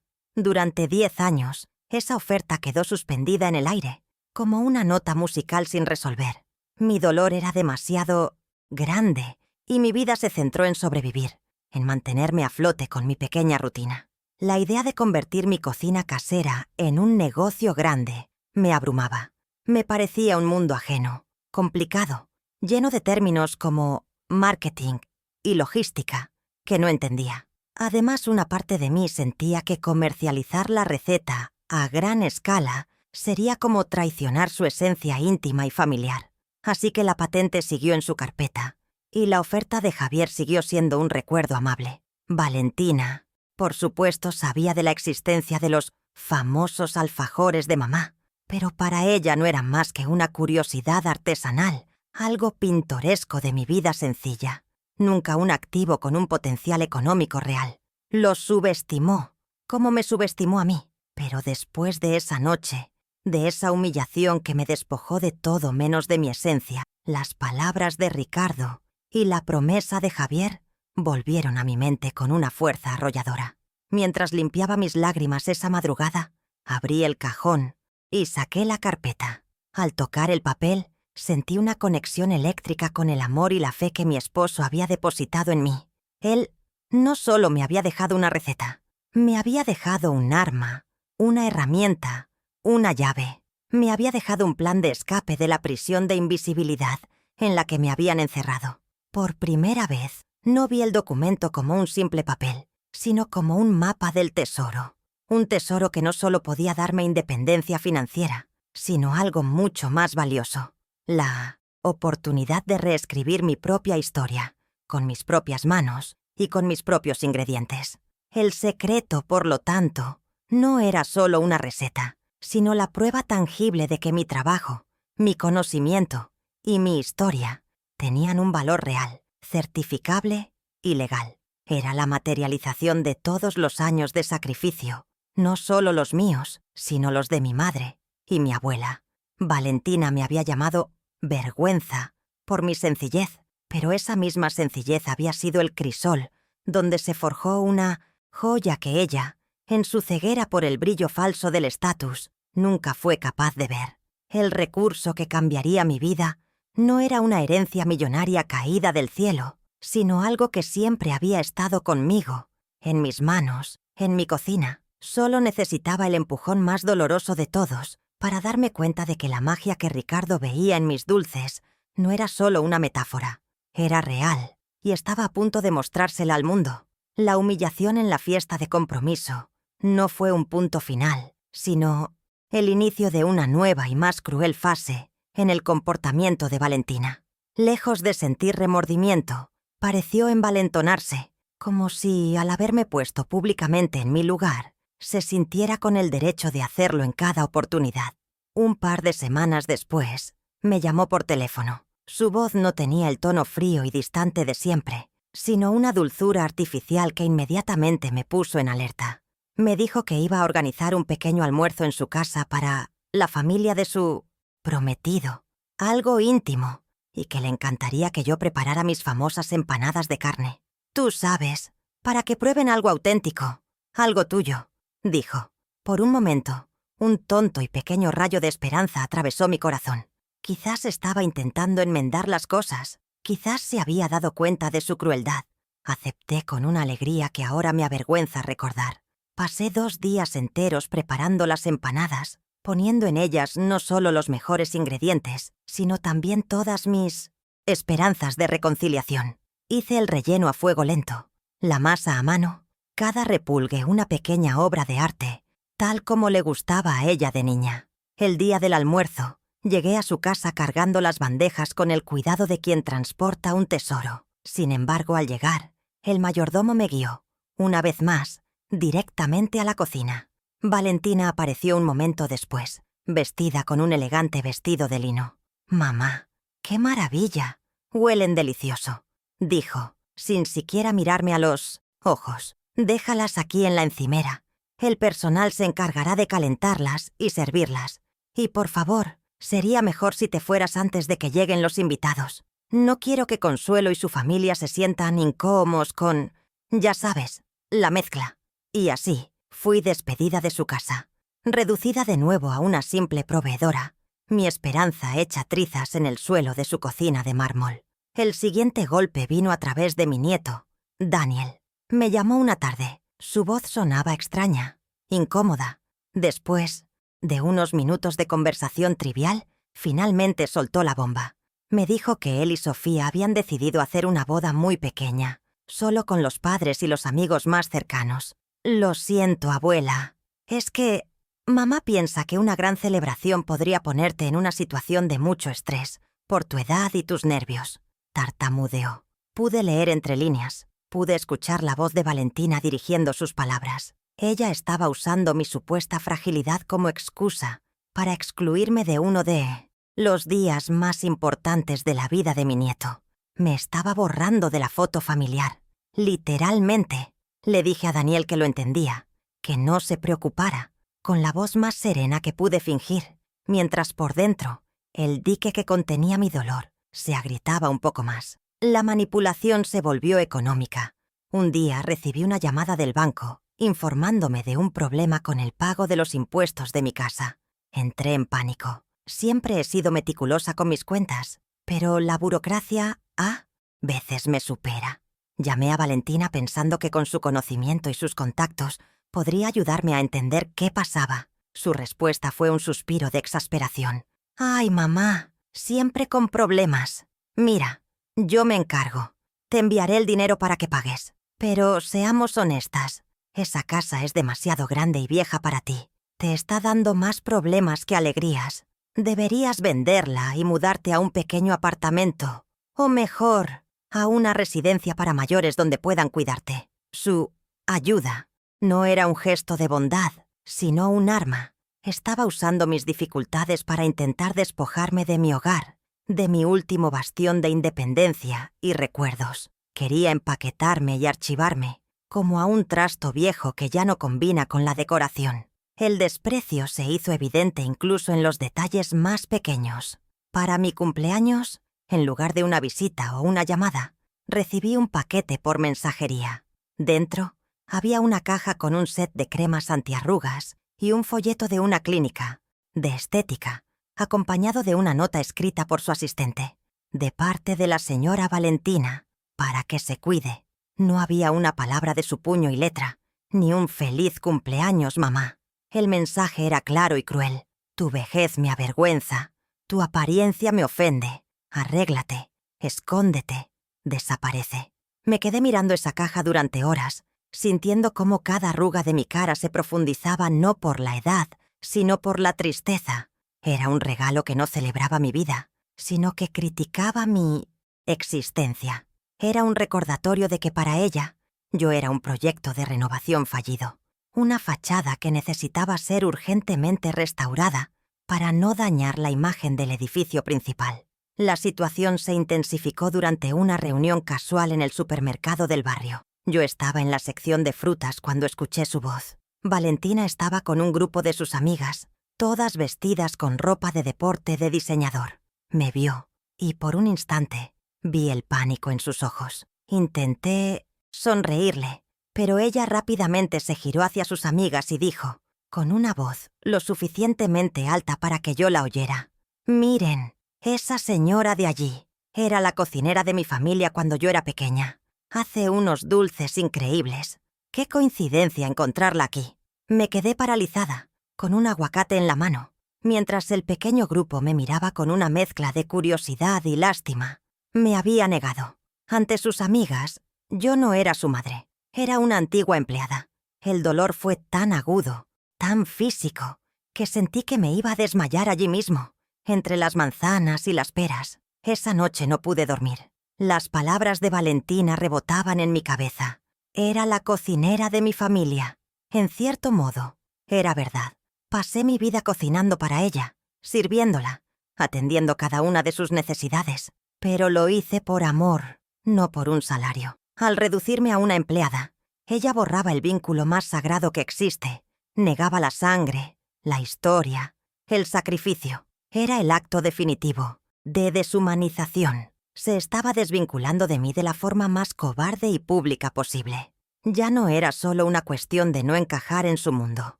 Durante 10 años, esa oferta quedó suspendida en el aire, como una nota musical sin resolver. Mi dolor era demasiado grande y mi vida se centró en sobrevivir, en mantenerme a flote con mi pequeña rutina. La idea de convertir mi cocina casera en un negocio grande me abrumaba. Me parecía un mundo ajeno, complicado, lleno de términos como marketing y logística que no entendía. Además, una parte de mí sentía que comercializar la receta a gran escala sería como traicionar su esencia íntima y familiar. Así que la patente siguió en su carpeta y la oferta de Javier siguió siendo un recuerdo amable. Valentina, por supuesto, sabía de la existencia de los famosos alfajores de mamá, pero para ella no eran más que una curiosidad artesanal, algo pintoresco de mi vida sencilla. nunca un activo con un potencial económico real. Lo subestimó, como me subestimó a mí. Pero después de esa noche, de esa humillación que me despojó de todo menos de mi esencia, las palabras de Ricardo y la promesa de Javier volvieron a mi mente con una fuerza arrolladora. Mientras limpiaba mis lágrimas esa madrugada, abrí el cajón y saqué la carpeta. Al tocar el papel, sentí una conexión eléctrica con el amor y la fe que mi esposo había depositado en mí. Él no solo me había dejado una receta, me había dejado un arma, una herramienta, una llave. Me había dejado un plan de escape de la prisión de invisibilidad en la que me habían encerrado. Por primera vez, no vi el documento como un simple papel, sino como un mapa del tesoro. Un tesoro que no solo podía darme independencia financiera, sino algo mucho más valioso: la oportunidad de reescribir mi propia historia, con mis propias manos y con mis propios ingredientes. El secreto, por lo tanto, no era solo una receta, sino la prueba tangible de que mi trabajo, mi conocimiento y mi historia tenían un valor real, certificable y legal. Era la materialización de todos los años de sacrificio, no solo los míos, sino los de mi madre y mi abuela. Valentina me había llamado vergüenza por mi sencillez, pero esa misma sencillez había sido el crisol donde se forjó una joya que ella, en su ceguera por el brillo falso del estatus, nunca fue capaz de ver. El recurso que cambiaría mi vida no era una herencia millonaria caída del cielo, sino algo que siempre había estado conmigo, en mis manos, en mi cocina. Solo necesitaba el empujón más doloroso de todos para darme cuenta de que la magia que Ricardo veía en mis dulces no era solo una metáfora, era real y estaba a punto de mostrársela al mundo. La humillación en la fiesta de compromiso no fue un punto final, sino el inicio de una nueva y más cruel fase en el comportamiento de Valentina. Lejos de sentir remordimiento, pareció envalentonarse, como si, al haberme puesto públicamente en mi lugar, se sintiera con el derecho de hacerlo en cada oportunidad. Un par de semanas después, me llamó por teléfono. Su voz no tenía el tono frío y distante de siempre, sino una dulzura artificial que inmediatamente me puso en alerta. Me dijo que iba a organizar un pequeño almuerzo en su casa para la familia de su prometido, algo íntimo, y que le encantaría que yo preparara mis famosas empanadas de carne. Tú sabes, para que prueben algo auténtico, algo tuyo, dijo. Por un momento, un tonto y pequeño rayo de esperanza atravesó mi corazón. Quizás estaba intentando enmendar las cosas, quizás se había dado cuenta de su crueldad. Acepté con una alegría que ahora me avergüenza recordar. Pasé 2 días enteros preparando las empanadas, poniendo en ellas no solo los mejores ingredientes, sino también todas mis esperanzas de reconciliación. Hice el relleno a fuego lento, la masa a mano, cada repulgue una pequeña obra de arte, tal como le gustaba a ella de niña. El día del almuerzo, llegué a su casa cargando las bandejas con el cuidado de quien transporta un tesoro. Sin embargo, al llegar, el mayordomo me guió, una vez más, directamente a la cocina. Valentina apareció un momento después, vestida con un elegante vestido de lino. «Mamá, qué maravilla, huelen delicioso», dijo, sin siquiera mirarme a los ojos. «Déjalas aquí en la encimera. El personal se encargará de calentarlas y servirlas. Y por favor, sería mejor si te fueras antes de que lleguen los invitados. No quiero que Consuelo y su familia se sientan incómodos con, ya sabes, la mezcla». Y así, fui despedida de su casa, reducida de nuevo a una simple proveedora, mi esperanza hecha trizas en el suelo de su cocina de mármol. El siguiente golpe vino a través de mi nieto, Daniel. Me llamó una tarde. Su voz sonaba extraña, incómoda. Después de unos minutos de conversación trivial, finalmente soltó la bomba. Me dijo que él y Sofía habían decidido hacer una boda muy pequeña, solo con los padres y los amigos más cercanos. «Lo siento, abuela. Es que mamá piensa que una gran celebración podría ponerte en una situación de mucho estrés, por tu edad y tus nervios», tartamudeó. Pude leer entre líneas. Pude escuchar la voz de Valentina dirigiendo sus palabras. Ella estaba usando mi supuesta fragilidad como excusa para excluirme de uno de los días más importantes de la vida de mi nieto. Me estaba borrando de la foto familiar. Literalmente. Le dije a Daniel que lo entendía, que no se preocupara, con la voz más serena que pude fingir, mientras por dentro, el dique que contenía mi dolor se agrietaba un poco más. La manipulación se volvió económica. Un día recibí una llamada del banco informándome de un problema con el pago de los impuestos de mi casa. Entré en pánico. Siempre he sido meticulosa con mis cuentas, pero la burocracia a veces me supera. Llamé a Valentina pensando que con su conocimiento y sus contactos podría ayudarme a entender qué pasaba. Su respuesta fue un suspiro de exasperación. «Ay, mamá, siempre con problemas. Mira, yo me encargo. Te enviaré el dinero para que pagues. Pero seamos honestas, esa casa es demasiado grande y vieja para ti. Te está dando más problemas que alegrías. Deberías venderla y mudarte a un pequeño apartamento. O mejor, a una residencia para mayores donde puedan cuidarte». Su ayuda no era un gesto de bondad, sino un arma. Estaba usando mis dificultades para intentar despojarme de mi hogar, de mi último bastión de independencia y recuerdos. Quería empaquetarme y archivarme, como a un trasto viejo que ya no combina con la decoración. El desprecio se hizo evidente incluso en los detalles más pequeños. Para mi cumpleaños, en lugar de una visita o una llamada, recibí un paquete por mensajería. Dentro, había una caja con un set de cremas antiarrugas y un folleto de una clínica, de estética, acompañado de una nota escrita por su asistente. De parte de la señora Valentina, para que se cuide. No había una palabra de su puño y letra, ni un feliz cumpleaños, mamá. El mensaje era claro y cruel. Tu vejez me avergüenza, tu apariencia me ofende. Arréglate, escóndete, desaparece. Me quedé mirando esa caja durante horas, sintiendo cómo cada arruga de mi cara se profundizaba no por la edad, sino por la tristeza. Era un regalo que no celebraba mi vida, sino que criticaba mi existencia. Era un recordatorio de que para ella, yo era un proyecto de renovación fallido. Una fachada que necesitaba ser urgentemente restaurada para no dañar la imagen del edificio principal. La situación se intensificó durante una reunión casual en el supermercado del barrio. Yo estaba en la sección de frutas cuando escuché su voz. Valentina estaba con un grupo de sus amigas, todas vestidas con ropa de deporte de diseñador. Me vio, y por un instante vi el pánico en sus ojos. Intenté sonreírle, pero ella rápidamente se giró hacia sus amigas y dijo, con una voz lo suficientemente alta para que yo la oyera: «Miren, esa señora de allí era la cocinera de mi familia cuando yo era pequeña. Hace unos dulces increíbles. Qué coincidencia encontrarla aquí». Me quedé paralizada, con un aguacate en la mano, mientras el pequeño grupo me miraba con una mezcla de curiosidad y lástima. Me había negado. Ante sus amigas, yo no era su madre. Era una antigua empleada. El dolor fue tan agudo, tan físico, que sentí que me iba a desmayar allí mismo, entre las manzanas y las peras. Esa noche no pude dormir. Las palabras de Valentina rebotaban en mi cabeza. Era la cocinera de mi familia. En cierto modo, era verdad. Pasé mi vida cocinando para ella, sirviéndola, atendiendo cada una de sus necesidades. Pero lo hice por amor, no por un salario. Al reducirme a una empleada, ella borraba el vínculo más sagrado que existe. Negaba la sangre, la historia, el sacrificio. Era el acto definitivo, de deshumanización. Se estaba desvinculando de mí de la forma más cobarde y pública posible. Ya no era solo una cuestión de no encajar en su mundo.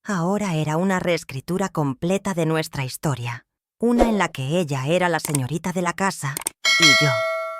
Ahora era una reescritura completa de nuestra historia. Una en la que ella era la señorita de la casa y yo,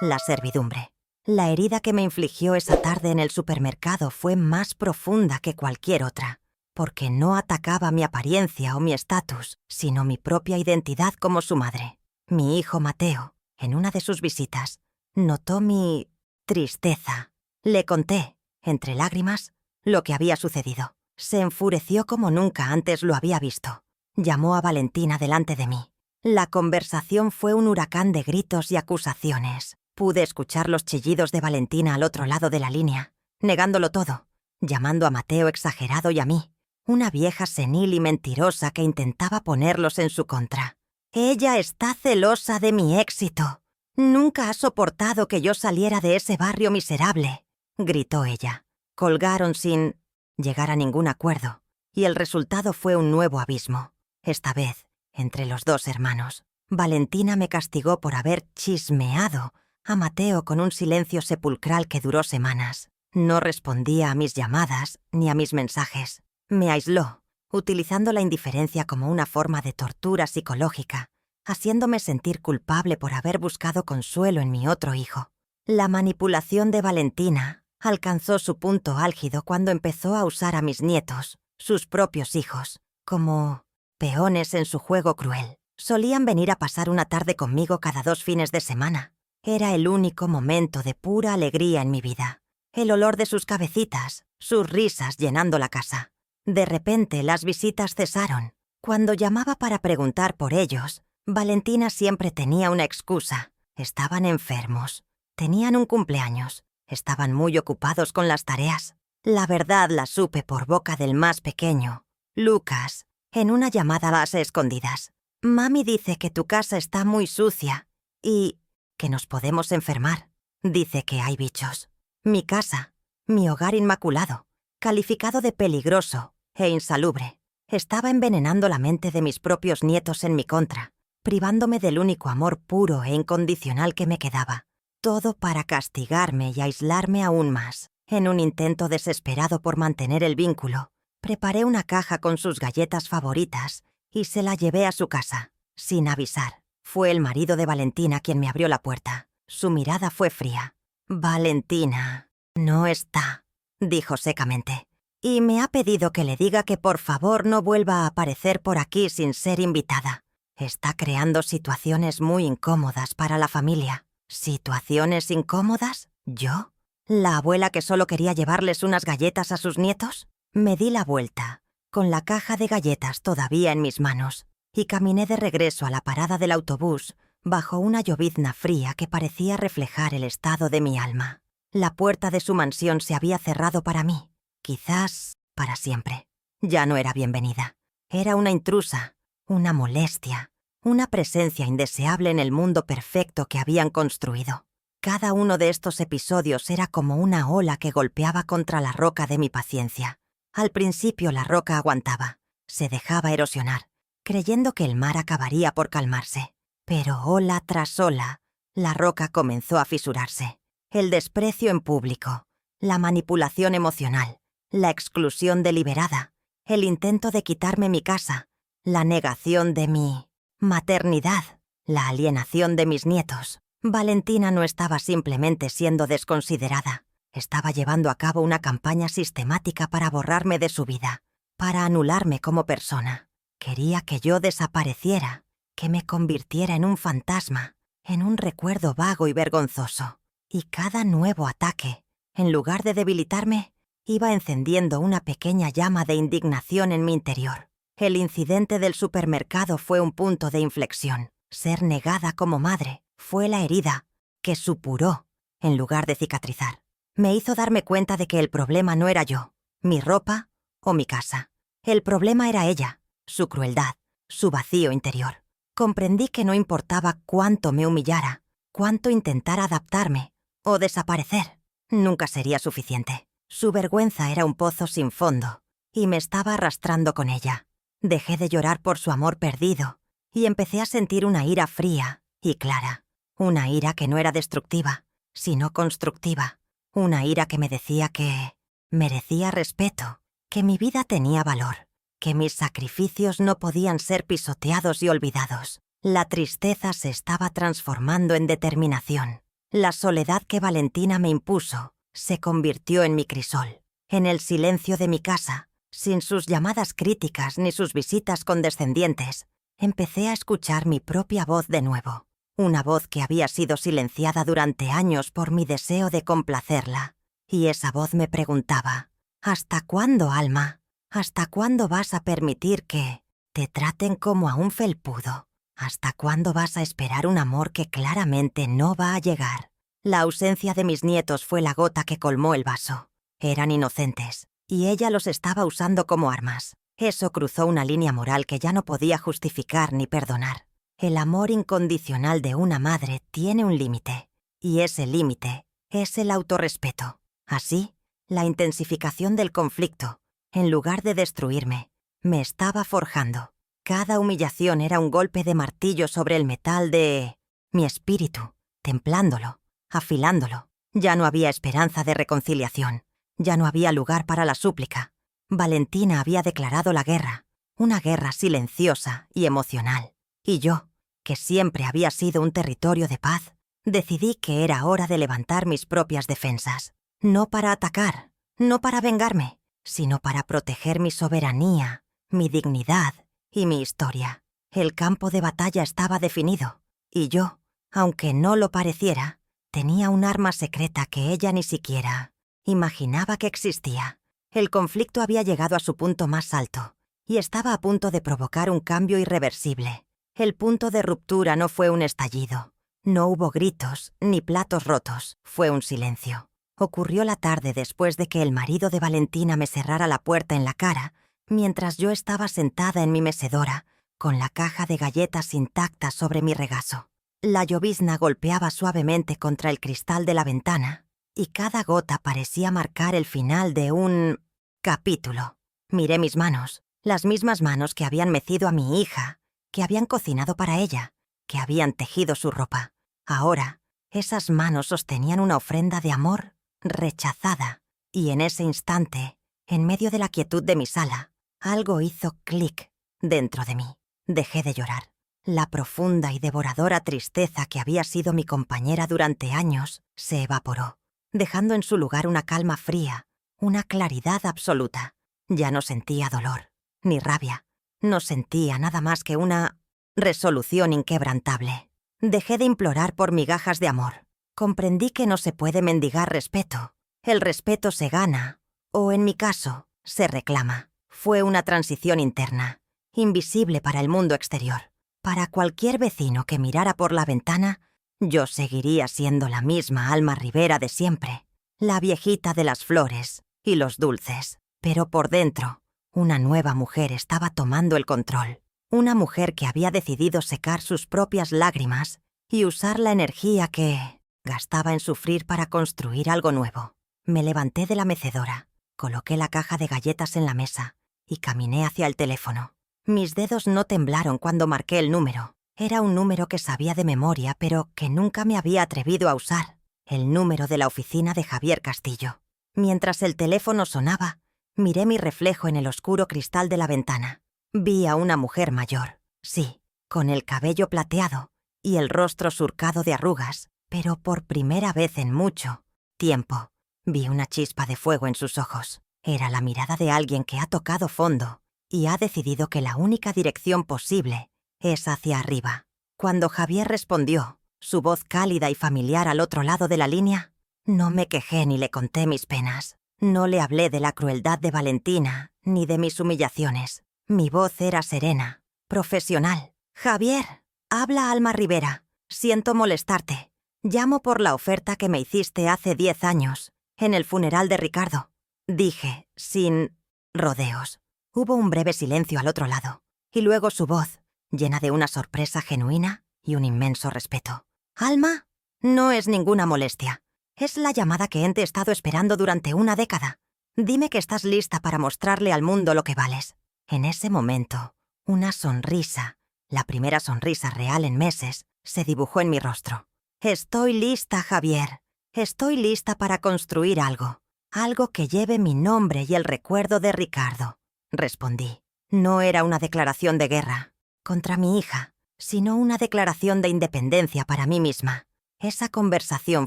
la servidumbre. La herida que me infligió esa tarde en el supermercado fue más profunda que cualquier otra, porque no atacaba mi apariencia o mi estatus, sino mi propia identidad como su madre. Mi hijo Mateo, en una de sus visitas, notó mi tristeza. Le conté, entre lágrimas, lo que había sucedido. Se enfureció como nunca antes lo había visto. Llamó a Valentina delante de mí. La conversación fue un huracán de gritos y acusaciones. Pude escuchar los chillidos de Valentina al otro lado de la línea, negándolo todo, llamando a Mateo exagerado y a mí, una vieja senil y mentirosa que intentaba ponerlos en su contra. «Ella está celosa de mi éxito», Nunca has soportado que yo saliera de ese barrio miserable, gritó ella. Colgaron sin llegar a ningún acuerdo, y el resultado fue un nuevo abismo. Esta vez, entre los dos hermanos. Valentina me castigó por haber chismeado a Mateo con un silencio sepulcral que duró semanas. No respondía a mis llamadas ni a mis mensajes. Me aisló, utilizando la indiferencia como una forma de tortura psicológica, haciéndome sentir culpable por haber buscado consuelo en mi otro hijo. La manipulación de Valentina alcanzó su punto álgido cuando empezó a usar a mis nietos, sus propios hijos, como peones en su juego cruel. Solían venir a pasar una tarde conmigo cada 2 fines de semana. Era el único momento de pura alegría en mi vida. El olor de sus cabecitas, sus risas llenando la casa. De repente las visitas cesaron. Cuando llamaba para preguntar por ellos, Valentina siempre tenía una excusa. Estaban enfermos. Tenían un cumpleaños. Estaban muy ocupados con las tareas. La verdad la supe por boca del más pequeño, Lucas, en una llamada a las escondidas. Mami dice que tu casa está muy sucia y que nos podemos enfermar. Dice que hay bichos. Mi casa, mi hogar inmaculado, calificado de peligroso e insalubre, estaba envenenando la mente de mis propios nietos en mi contra, privándome del único amor puro e incondicional que me quedaba. Todo para castigarme y aislarme aún más. En un intento desesperado por mantener el vínculo, preparé una caja con sus galletas favoritas y se la llevé a su casa, sin avisar. Fue el marido de Valentina quien me abrió la puerta. Su mirada fue fría. «Valentina no está», dijo secamente, «y me ha pedido que le diga que por favor no vuelva a aparecer por aquí sin ser invitada. Está creando situaciones muy incómodas para la familia». ¿Situaciones incómodas? ¿Yo? ¿La abuela que solo quería llevarles unas galletas a sus nietos? Me di la vuelta, con la caja de galletas todavía en mis manos, y caminé de regreso a la parada del autobús bajo una llovizna fría que parecía reflejar el estado de mi alma. La puerta de su mansión se había cerrado para mí, quizás para siempre. Ya no era bienvenida. Era una intrusa, una molestia, una presencia indeseable en el mundo perfecto que habían construido. Cada uno de estos episodios era como una ola que golpeaba contra la roca de mi paciencia. Al principio la roca aguantaba, se dejaba erosionar, creyendo que el mar acabaría por calmarse. Pero ola tras ola, la roca comenzó a fisurarse. El desprecio en público, la manipulación emocional, la exclusión deliberada, el intento de quitarme mi casa, la negación de mi maternidad, la alienación de mis nietos. Valentina no estaba simplemente siendo desconsiderada. Estaba llevando a cabo una campaña sistemática para borrarme de su vida, para anularme como persona. Quería que yo desapareciera, que me convirtiera en un fantasma, en un recuerdo vago y vergonzoso. Y cada nuevo ataque, en lugar de debilitarme, iba encendiendo una pequeña llama de indignación en mi interior. El incidente del supermercado fue un punto de inflexión. Ser negada como madre fue la herida que supuró en lugar de cicatrizar. Me hizo darme cuenta de que el problema no era yo, mi ropa o mi casa. El problema era ella, su crueldad, su vacío interior. Comprendí que no importaba cuánto me humillara, cuánto intentara adaptarme o desaparecer, nunca sería suficiente. Su vergüenza era un pozo sin fondo y me estaba arrastrando con ella. Dejé de llorar por su amor perdido y empecé a sentir una ira fría y clara. Una ira que no era destructiva, sino constructiva. Una ira que me decía que merecía respeto, que mi vida tenía valor, que mis sacrificios no podían ser pisoteados y olvidados. La tristeza se estaba transformando en determinación. La soledad que Valentina me impuso se convirtió en mi crisol. En el silencio de mi casa, sin sus llamadas críticas ni sus visitas condescendientes, empecé a escuchar mi propia voz de nuevo. Una voz que había sido silenciada durante años por mi deseo de complacerla. Y esa voz me preguntaba, ¿hasta cuándo, Alma? ¿Hasta cuándo vas a permitir que te traten como a un felpudo? ¿Hasta cuándo vas a esperar un amor que claramente no va a llegar? La ausencia de mis nietos fue la gota que colmó el vaso. Eran inocentes, y ella los estaba usando como armas. Eso cruzó una línea moral que ya no podía justificar ni perdonar. El amor incondicional de una madre tiene un límite, y ese límite es el autorrespeto. Así, la intensificación del conflicto, en lugar de destruirme, me estaba forjando. Cada humillación era un golpe de martillo sobre el metal de mi espíritu, templándolo, afilándolo. Ya no había esperanza de reconciliación. Ya no había lugar para la súplica. Valentina había declarado la guerra, una guerra silenciosa y emocional. Y yo, que siempre había sido un territorio de paz, decidí que era hora de levantar mis propias defensas. No para atacar, no para vengarme, sino para proteger mi soberanía, mi dignidad y mi historia. El campo de batalla estaba definido, y yo, aunque no lo pareciera, tenía un arma secreta que ella ni siquiera imaginaba que existía. El conflicto había llegado a su punto más alto, y estaba a punto de provocar un cambio irreversible. El punto de ruptura no fue un estallido. No hubo gritos ni platos rotos, fue un silencio. Ocurrió la tarde después de que el marido de Valentina me cerrara la puerta en la cara, mientras yo estaba sentada en mi mecedora, con la caja de galletas intacta sobre mi regazo. La llovizna golpeaba suavemente contra el cristal de la ventana, y cada gota parecía marcar el final de un capítulo. Miré mis manos, las mismas manos que habían mecido a mi hija, que habían cocinado para ella, que habían tejido su ropa. Ahora, esas manos sostenían una ofrenda de amor rechazada, y en ese instante, en medio de la quietud de mi sala, algo hizo clic dentro de mí. Dejé de llorar. La profunda y devoradora tristeza que había sido mi compañera durante años se evaporó, dejando en su lugar una calma fría, una claridad absoluta. Ya no sentía dolor, ni rabia. No sentía nada más que una resolución inquebrantable. Dejé de implorar por migajas de amor. Comprendí que no se puede mendigar respeto. El respeto se gana, o en mi caso, se reclama. Fue una transición interna, invisible para el mundo exterior. Para cualquier vecino que mirara por la ventana, yo seguiría siendo la misma Alma Rivera de siempre, la viejita de las flores y los dulces. Pero por dentro, una nueva mujer estaba tomando el control. Una mujer que había decidido secar sus propias lágrimas y usar la energía que gastaba en sufrir para construir algo nuevo. Me levanté de la mecedora, coloqué la caja de galletas en la mesa y caminé hacia el teléfono. Mis dedos no temblaron cuando marqué el número. Era un número que sabía de memoria, pero que nunca me había atrevido a usar. El número de la oficina de Javier Castillo. Mientras el teléfono sonaba, miré mi reflejo en el oscuro cristal de la ventana. Vi a una mujer mayor, sí, con el cabello plateado y el rostro surcado de arrugas, pero por primera vez en mucho tiempo, vi una chispa de fuego en sus ojos. Era la mirada de alguien que ha tocado fondo y ha decidido que la única dirección posible es hacia arriba. Cuando Javier respondió, su voz cálida y familiar al otro lado de la línea, no me quejé ni le conté mis penas. No le hablé de la crueldad de Valentina ni de mis humillaciones. Mi voz era serena, profesional. Javier, habla Alma Rivera. Siento molestarte. Llamo por la oferta que me hiciste hace 10 años, en el funeral de Ricardo. Dije, sin rodeos. Hubo un breve silencio al otro lado, y luego su voz, llena de una sorpresa genuina y un inmenso respeto. «Alma, no es ninguna molestia. Es la llamada que he estado esperando durante una década. Dime que estás lista para mostrarle al mundo lo que vales». En ese momento, una sonrisa, la primera sonrisa real en meses, se dibujó en mi rostro. «Estoy lista, Javier. Estoy lista para construir algo. Algo que lleve mi nombre y el recuerdo de Ricardo», respondí. No era una declaración de guerra contra mi hija, sino una declaración de independencia para mí misma. Esa conversación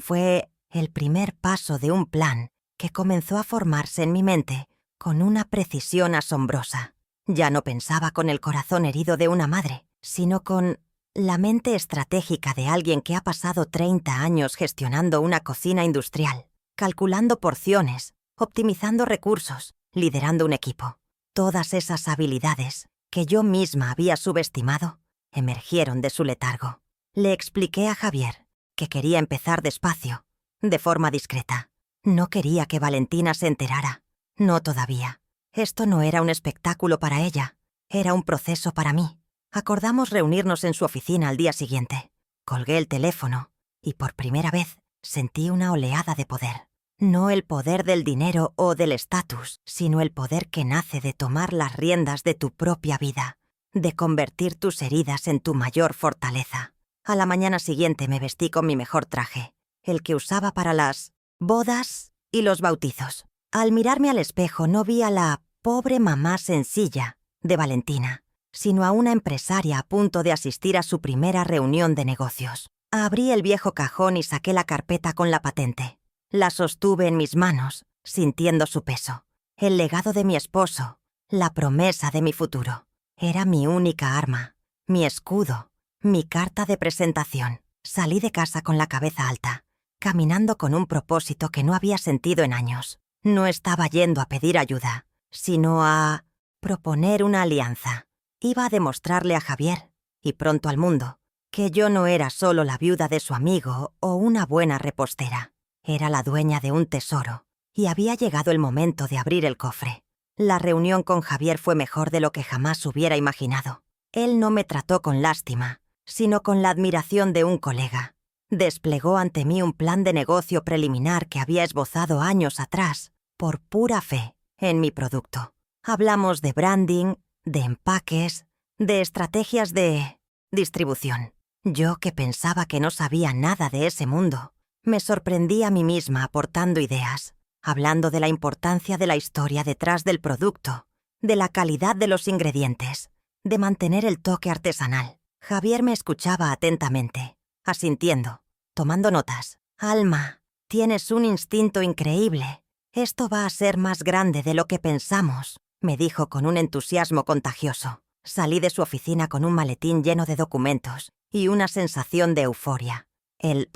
fue el primer paso de un plan que comenzó a formarse en mi mente con una precisión asombrosa. Ya no pensaba con el corazón herido de una madre, sino con la mente estratégica de alguien que ha pasado 30 años gestionando una cocina industrial, calculando porciones, optimizando recursos, liderando un equipo. Todas esas habilidades que yo misma había subestimado emergieron de su letargo. Le expliqué a Javier que quería empezar despacio, de forma discreta. No quería que Valentina se enterara. No todavía. Esto no era un espectáculo para ella, era un proceso para mí. Acordamos reunirnos en su oficina al día siguiente. Colgué el teléfono y por primera vez sentí una oleada de poder. No el poder del dinero o del estatus, sino el poder que nace de tomar las riendas de tu propia vida, de convertir tus heridas en tu mayor fortaleza. A la mañana siguiente me vestí con mi mejor traje, el que usaba para las bodas y los bautizos. Al mirarme al espejo no vi a la pobre mamá sencilla de Valentina, sino a una empresaria a punto de asistir a su primera reunión de negocios. Abrí el viejo cajón y saqué la carpeta con la patente. La sostuve en mis manos, sintiendo su peso. El legado de mi esposo, la promesa de mi futuro. Era mi única arma, mi escudo, mi carta de presentación. Salí de casa con la cabeza alta, caminando con un propósito que no había sentido en años. No estaba yendo a pedir ayuda, sino a proponer una alianza. Iba a demostrarle a Javier, y pronto al mundo, que yo no era solo la viuda de su amigo o una buena repostera. Era la dueña de un tesoro, y había llegado el momento de abrir el cofre. La reunión con Javier fue mejor de lo que jamás hubiera imaginado. Él no me trató con lástima, sino con la admiración de un colega. Desplegó ante mí un plan de negocio preliminar que había esbozado años atrás, por pura fe, en mi producto. Hablamos de branding, de empaques, de estrategias de distribución. Yo, que pensaba que no sabía nada de ese mundo, me sorprendí a mí misma aportando ideas, hablando de la importancia de la historia detrás del producto, de la calidad de los ingredientes, de mantener el toque artesanal. Javier me escuchaba atentamente, asintiendo, tomando notas. «Alma, tienes un instinto increíble. Esto va a ser más grande de lo que pensamos», me dijo con un entusiasmo contagioso. Salí de su oficina con un maletín lleno de documentos y una sensación de euforia. El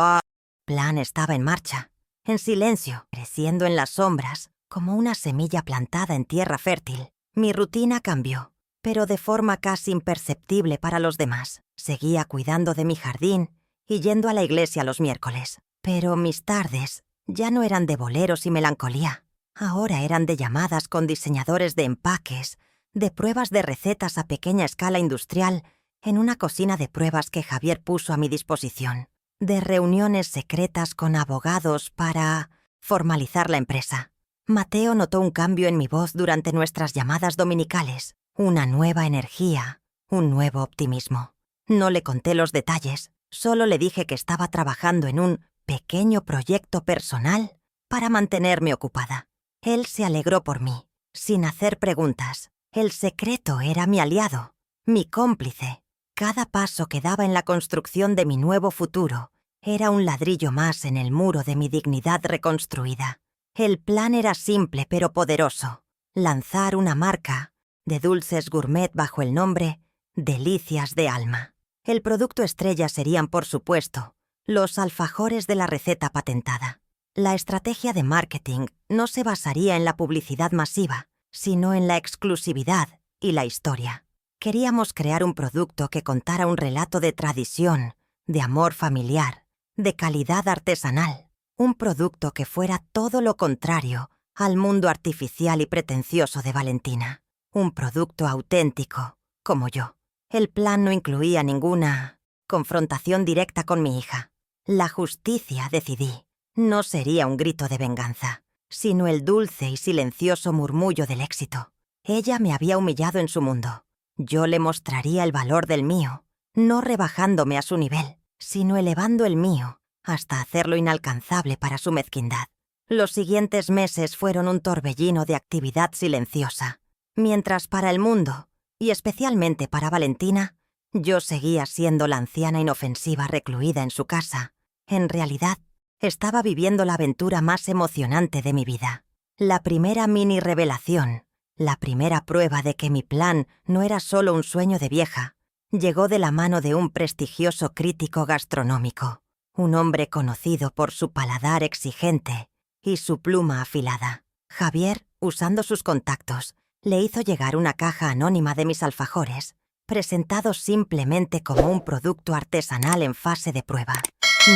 plan estaba en marcha, en silencio, creciendo en las sombras, como una semilla plantada en tierra fértil. Mi rutina cambió, pero de forma casi imperceptible para los demás. Seguía cuidando de mi jardín y yendo a la iglesia los miércoles. Pero mis tardes ya no eran de boleros y melancolía. Ahora eran de llamadas con diseñadores de empaques, de pruebas de recetas a pequeña escala industrial en una cocina de pruebas que Javier puso a mi disposición, de reuniones secretas con abogados para formalizar la empresa. Mateo notó un cambio en mi voz durante nuestras llamadas dominicales, una nueva energía, un nuevo optimismo. No le conté los detalles, solo le dije que estaba trabajando en un pequeño proyecto personal para mantenerme ocupada. Él se alegró por mí, sin hacer preguntas. El secreto era mi aliado, mi cómplice. Cada paso que daba en la construcción de mi nuevo futuro era un ladrillo más en el muro de mi dignidad reconstruida. El plan era simple pero poderoso: lanzar una marca de dulces gourmet bajo el nombre Delicias de Alma. El producto estrella serían, por supuesto, los alfajores de la receta patentada. La estrategia de marketing no se basaría en la publicidad masiva, sino en la exclusividad y la historia. Queríamos crear un producto que contara un relato de tradición, de amor familiar, de calidad artesanal. Un producto que fuera todo lo contrario al mundo artificial y pretencioso de Valentina. Un producto auténtico, como yo. El plan no incluía ninguna confrontación directa con mi hija. La justicia, decidí, no sería un grito de venganza, sino el dulce y silencioso murmullo del éxito. Ella me había humillado en su mundo. Yo le mostraría el valor del mío, no rebajándome a su nivel, sino elevando el mío hasta hacerlo inalcanzable para su mezquindad. Los siguientes meses fueron un torbellino de actividad silenciosa, mientras para el mundo, y especialmente para Valentina, yo seguía siendo la anciana inofensiva recluida en su casa. En realidad, estaba viviendo la aventura más emocionante de mi vida. La primera mini revelación, la primera prueba de que mi plan no era solo un sueño de vieja, llegó de la mano de un prestigioso crítico gastronómico, un hombre conocido por su paladar exigente y su pluma afilada. Javier, usando sus contactos, le hizo llegar una caja anónima de mis alfajores, presentados simplemente como un producto artesanal en fase de prueba.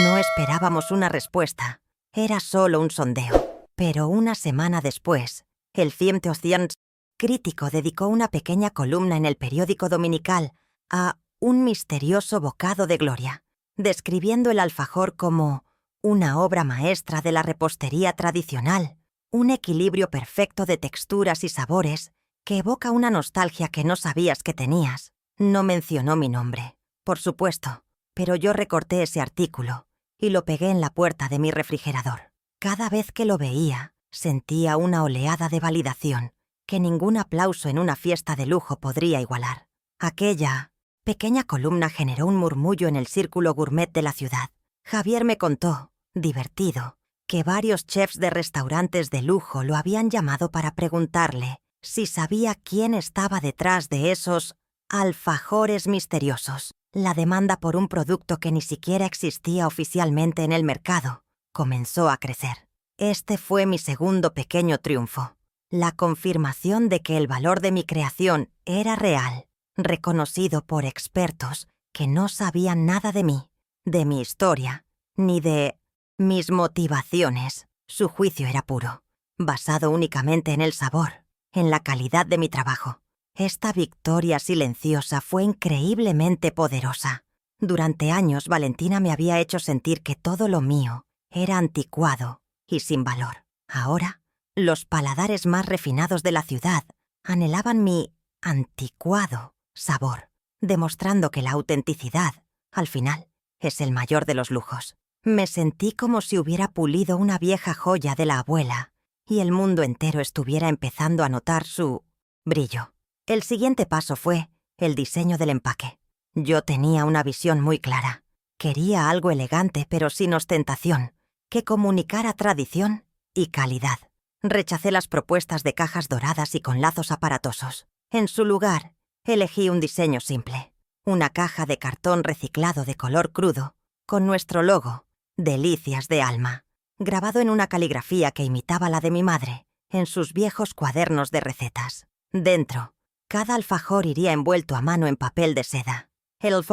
No esperábamos una respuesta, era solo un sondeo. Pero una semana después, el 100% crítico dedicó una pequeña columna en el periódico dominical a un misterioso bocado de gloria, describiendo el alfajor como una obra maestra de la repostería tradicional, un equilibrio perfecto de texturas y sabores que evoca una nostalgia que no sabías que tenías. No mencionó mi nombre, por supuesto, pero yo recorté ese artículo y lo pegué en la puerta de mi refrigerador. Cada vez que lo veía, sentía una oleada de validación que ningún aplauso en una fiesta de lujo podría igualar. Aquella pequeña columna generó un murmullo en el círculo gourmet de la ciudad. Javier me contó, divertido, que varios chefs de restaurantes de lujo lo habían llamado para preguntarle si sabía quién estaba detrás de esos alfajores misteriosos. La demanda por un producto que ni siquiera existía oficialmente en el mercado comenzó a crecer. Este fue mi segundo pequeño triunfo, la confirmación de que el valor de mi creación era real, reconocido por expertos que no sabían nada de mí, de mi historia, ni de mis motivaciones. Su juicio era puro, basado únicamente en el sabor, en la calidad de mi trabajo. Esta victoria silenciosa fue increíblemente poderosa. Durante años, Valentina me había hecho sentir que todo lo mío era anticuado y sin valor. Ahora, los paladares más refinados de la ciudad anhelaban mi anticuado sabor, demostrando que la autenticidad, al final, es el mayor de los lujos. Me sentí como si hubiera pulido una vieja joya de la abuela y el mundo entero estuviera empezando a notar su brillo. El siguiente paso fue el diseño del empaque. Yo tenía una visión muy clara. Quería algo elegante pero sin ostentación, que comunicara tradición y calidad. Rechacé las propuestas de cajas doradas y con lazos aparatosos. En su lugar, elegí un diseño simple. Una caja de cartón reciclado de color crudo, con nuestro logo, Delicias de Alma, grabado en una caligrafía que imitaba la de mi madre, en sus viejos cuadernos de recetas. Dentro, cada alfajor iría envuelto a mano en papel de seda. El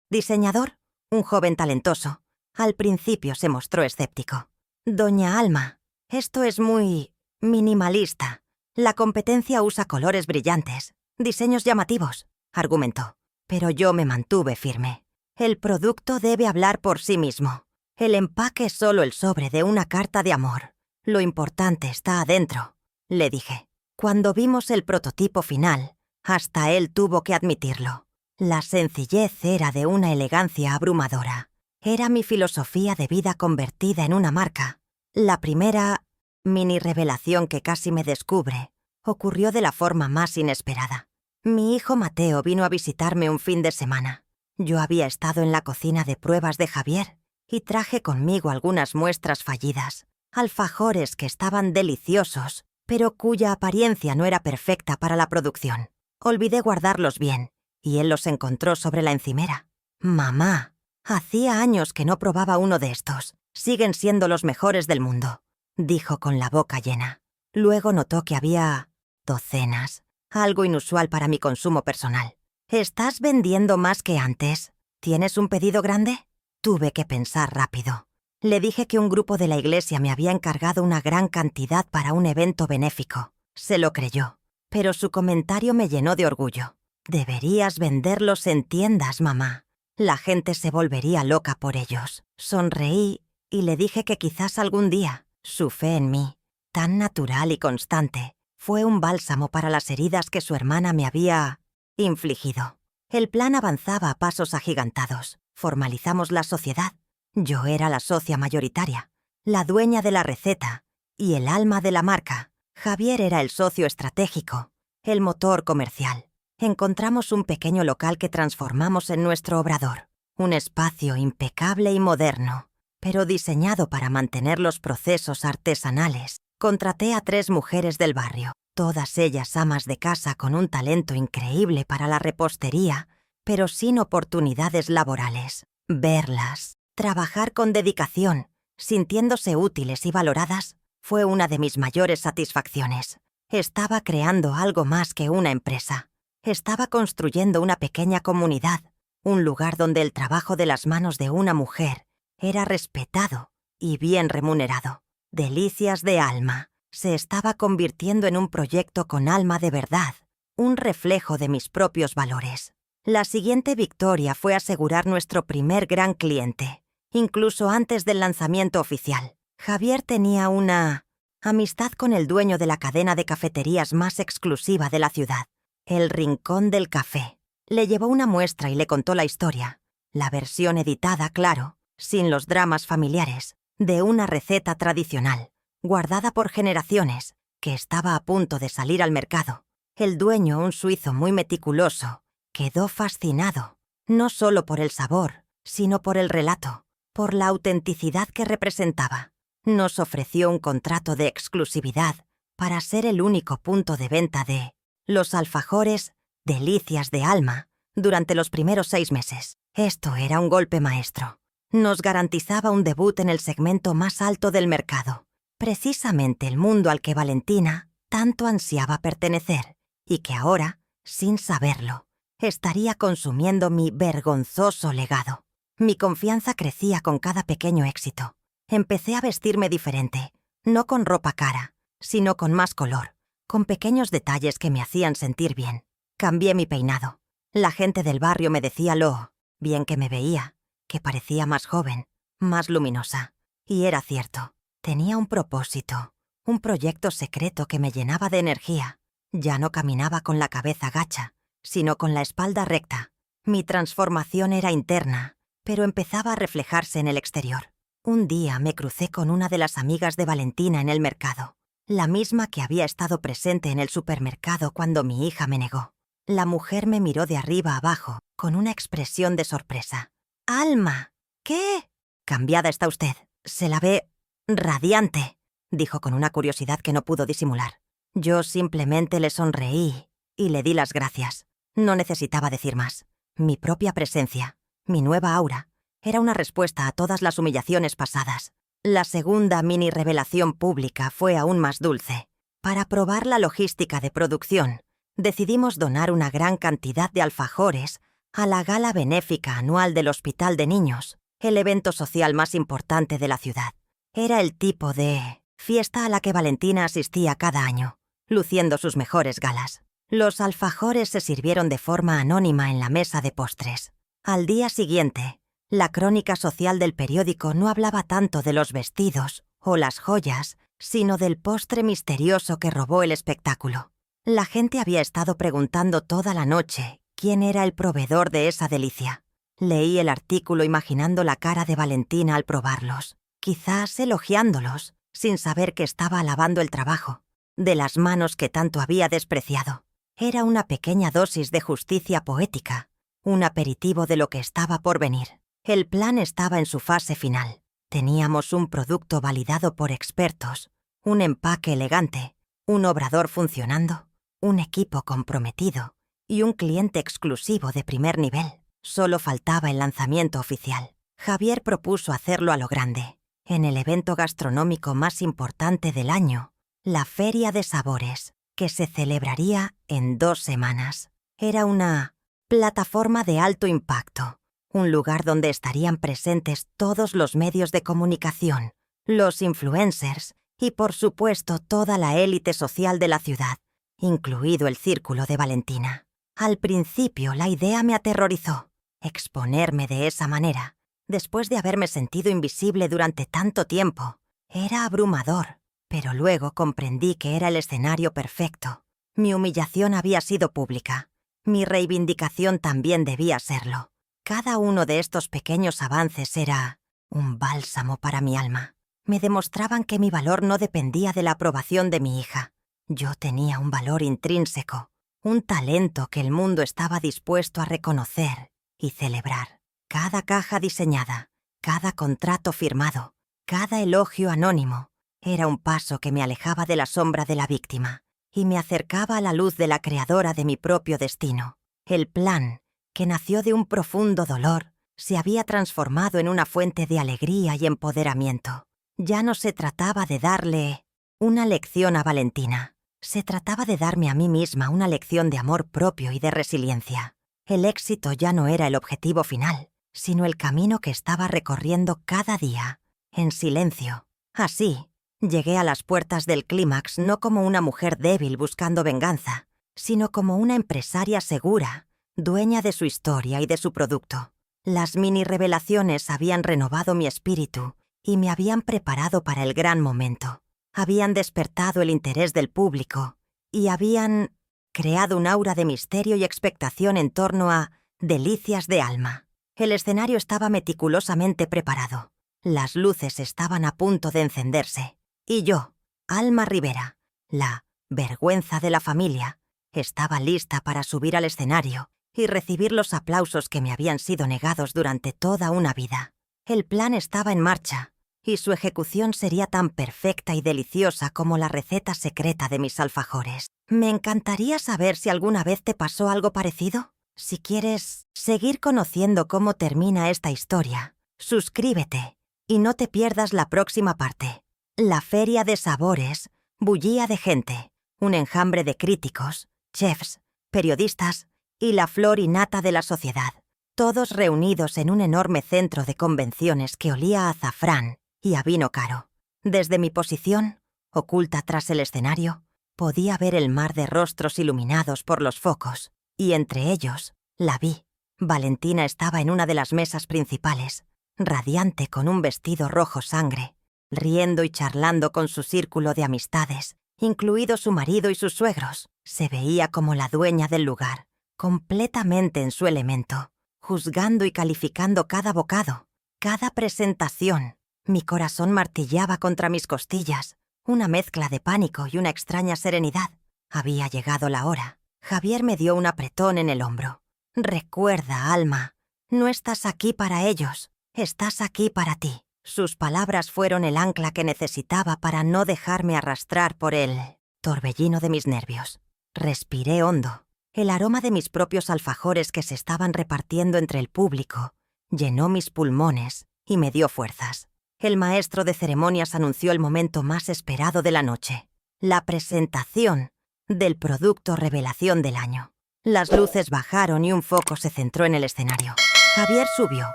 diseñador, un joven talentoso, al principio se mostró escéptico. Doña Alma, esto es muy minimalista. La competencia usa colores brillantes, diseños llamativos, argumentó. Pero yo me mantuve firme. El producto debe hablar por sí mismo. El empaque es solo el sobre de una carta de amor. Lo importante está adentro, le dije. Cuando vimos el prototipo final, hasta él tuvo que admitirlo. La sencillez era de una elegancia abrumadora. Era mi filosofía de vida convertida en una marca. La primera mini revelación que casi me descubre ocurrió de la forma más inesperada. Mi hijo Mateo vino a visitarme un fin de semana. Yo había estado en la cocina de pruebas de Javier y traje conmigo algunas muestras fallidas, alfajores que estaban deliciosos, pero cuya apariencia no era perfecta para la producción. Olvidé guardarlos bien, y él los encontró sobre la encimera. «Mamá, hacía años que no probaba uno de estos. Siguen siendo los mejores del mundo», dijo con la boca llena. Luego notó que había docenas, algo inusual para mi consumo personal. «¿Estás vendiendo más que antes? ¿Tienes un pedido grande?» Tuve que pensar rápido. Le dije que un grupo de la iglesia me había encargado una gran cantidad para un evento benéfico. Se lo creyó, pero su comentario me llenó de orgullo. «Deberías venderlos en tiendas, mamá. La gente se volvería loca por ellos». Sonreí y le dije que quizás algún día. Su fe en mí, tan natural y constante, fue un bálsamo para las heridas que su hermana me había infligido. El plan avanzaba a pasos agigantados. Formalizamos la sociedad. Yo era la socia mayoritaria, la dueña de la receta y el alma de la marca. Javier era el socio estratégico, el motor comercial. Encontramos un pequeño local que transformamos en nuestro obrador, un espacio impecable y moderno, pero diseñado para mantener los procesos artesanales. Contraté a 3 mujeres del barrio, todas ellas amas de casa con un talento increíble para la repostería, pero sin oportunidades laborales. Verlas trabajar con dedicación, sintiéndose útiles y valoradas, fue una de mis mayores satisfacciones. Estaba creando algo más que una empresa. Estaba construyendo una pequeña comunidad, un lugar donde el trabajo de las manos de una mujer era respetado y bien remunerado. Delicias de Alma se estaba convirtiendo en un proyecto con alma de verdad, un reflejo de mis propios valores. La siguiente victoria fue asegurar nuestro primer gran cliente, incluso antes del lanzamiento oficial. Javier tenía una amistad con el dueño de la cadena de cafeterías más exclusiva de la ciudad, El Rincón del Café. Le llevó una muestra y le contó la historia, la versión editada, claro, sin los dramas familiares, de una receta tradicional, guardada por generaciones, que estaba a punto de salir al mercado. El dueño, un suizo muy meticuloso, quedó fascinado, no solo por el sabor, sino por el relato, por la autenticidad que representaba. Nos ofreció un contrato de exclusividad para ser el único punto de venta de los alfajores Delicias de Alma durante los primeros 6 meses. Esto era un golpe maestro. Nos garantizaba un debut en el segmento más alto del mercado, precisamente el mundo al que Valentina tanto ansiaba pertenecer y que ahora, sin saberlo, estaría consumiendo mi vergonzoso legado. Mi confianza crecía con cada pequeño éxito. Empecé a vestirme diferente, no con ropa cara, sino con más color, con pequeños detalles que me hacían sentir bien. Cambié mi peinado. La gente del barrio me decía lo bien que me veía, que parecía más joven, más luminosa. Y era cierto, tenía un propósito, un proyecto secreto que me llenaba de energía. Ya no caminaba con la cabeza gacha, sino con la espalda recta. Mi transformación era interna, pero empezaba a reflejarse en el exterior. Un día me crucé con una de las amigas de Valentina en el mercado, la misma que había estado presente en el supermercado cuando mi hija me negó. La mujer me miró de arriba abajo, con una expresión de sorpresa. «Alma, ¿qué? Cambiada está usted. Se la ve radiante», dijo con una curiosidad que no pudo disimular. Yo simplemente le sonreí y le di las gracias. No necesitaba decir más. Mi propia presencia, mi nueva aura, era una respuesta a todas las humillaciones pasadas. La segunda mini revelación pública fue aún más dulce. Para probar la logística de producción, decidimos donar una gran cantidad de alfajores a la gala benéfica anual del Hospital de Niños, el evento social más importante de la ciudad. Era el tipo de fiesta a la que Valentina asistía cada año, luciendo sus mejores galas. Los alfajores se sirvieron de forma anónima en la mesa de postres. Al día siguiente, la crónica social del periódico no hablaba tanto de los vestidos o las joyas, sino del postre misterioso que robó el espectáculo. La gente había estado preguntando toda la noche quién era el proveedor de esa delicia. Leí el artículo imaginando la cara de Valentina al probarlos, quizás elogiándolos, sin saber que estaba alabando el trabajo, de las manos que tanto había despreciado. Era una pequeña dosis de justicia poética, un aperitivo de lo que estaba por venir. El plan estaba en su fase final. Teníamos un producto validado por expertos, un empaque elegante, un obrador funcionando, un equipo comprometido y un cliente exclusivo de primer nivel. Solo faltaba el lanzamiento oficial. Javier propuso hacerlo a lo grande, en el evento gastronómico más importante del año, la Feria de Sabores, que se celebraría en 2 semanas. Era una plataforma de alto impacto, un lugar donde estarían presentes todos los medios de comunicación, los influencers y, por supuesto, toda la élite social de la ciudad, incluido el círculo de Valentina. Al principio la idea me aterrorizó. Exponerme de esa manera, después de haberme sentido invisible durante tanto tiempo, era abrumador, pero luego comprendí que era el escenario perfecto. Mi humillación había sido pública. Mi reivindicación también debía serlo. Cada uno de estos pequeños avances era un bálsamo para mi alma. Me demostraban que mi valor no dependía de la aprobación de mi hija. Yo tenía un valor intrínseco, un talento que el mundo estaba dispuesto a reconocer y celebrar. Cada caja diseñada, cada contrato firmado, cada elogio anónimo, era un paso que me alejaba de la sombra de la víctima y me acercaba a la luz de la creadora de mi propio destino. El plan, que nació de un profundo dolor, se había transformado en una fuente de alegría y empoderamiento. Ya no se trataba de darle una lección a Valentina. Se trataba de darme a mí misma una lección de amor propio y de resiliencia. El éxito ya no era el objetivo final, sino el camino que estaba recorriendo cada día, en silencio. Así, llegué a las puertas del clímax no como una mujer débil buscando venganza, sino como una empresaria segura, dueña de su historia y de su producto. Las mini revelaciones habían renovado mi espíritu y me habían preparado para el gran momento. Habían despertado el interés del público y habían creado un aura de misterio y expectación en torno a Delicias de Alma. El escenario estaba meticulosamente preparado. Las luces estaban a punto de encenderse. Y yo, Alma Rivera, la vergüenza de la familia, estaba lista para subir al escenario y recibir los aplausos que me habían sido negados durante toda una vida. El plan estaba en marcha, y su ejecución sería tan perfecta y deliciosa como la receta secreta de mis alfajores. Me encantaría saber si alguna vez te pasó algo parecido. Si quieres seguir conociendo cómo termina esta historia, suscríbete y no te pierdas la próxima parte. La Feria de Sabores bullía de gente, un enjambre de críticos, chefs, periodistas y la flor y nata de la sociedad, todos reunidos en un enorme centro de convenciones que olía a azafrán y a vino caro. Desde mi posición, oculta tras el escenario, podía ver el mar de rostros iluminados por los focos, y entre ellos la vi. Valentina estaba en una de las mesas principales, radiante con un vestido rojo sangre, riendo y charlando con su círculo de amistades, incluido su marido y sus suegros. Se veía como la dueña del lugar, completamente en su elemento, juzgando y calificando cada bocado, cada presentación. Mi corazón martillaba contra mis costillas, una mezcla de pánico y una extraña serenidad. Había llegado la hora. Javier me dio un apretón en el hombro. Recuerda, Alma, no estás aquí para ellos, estás aquí para ti. Sus palabras fueron el ancla que necesitaba para no dejarme arrastrar por el torbellino de mis nervios. Respiré hondo. El aroma de mis propios alfajores que se estaban repartiendo entre el público llenó mis pulmones y me dio fuerzas. El maestro de ceremonias anunció el momento más esperado de la noche, la presentación del producto revelación del año. Las luces bajaron y un foco se centró en el escenario. Javier subió,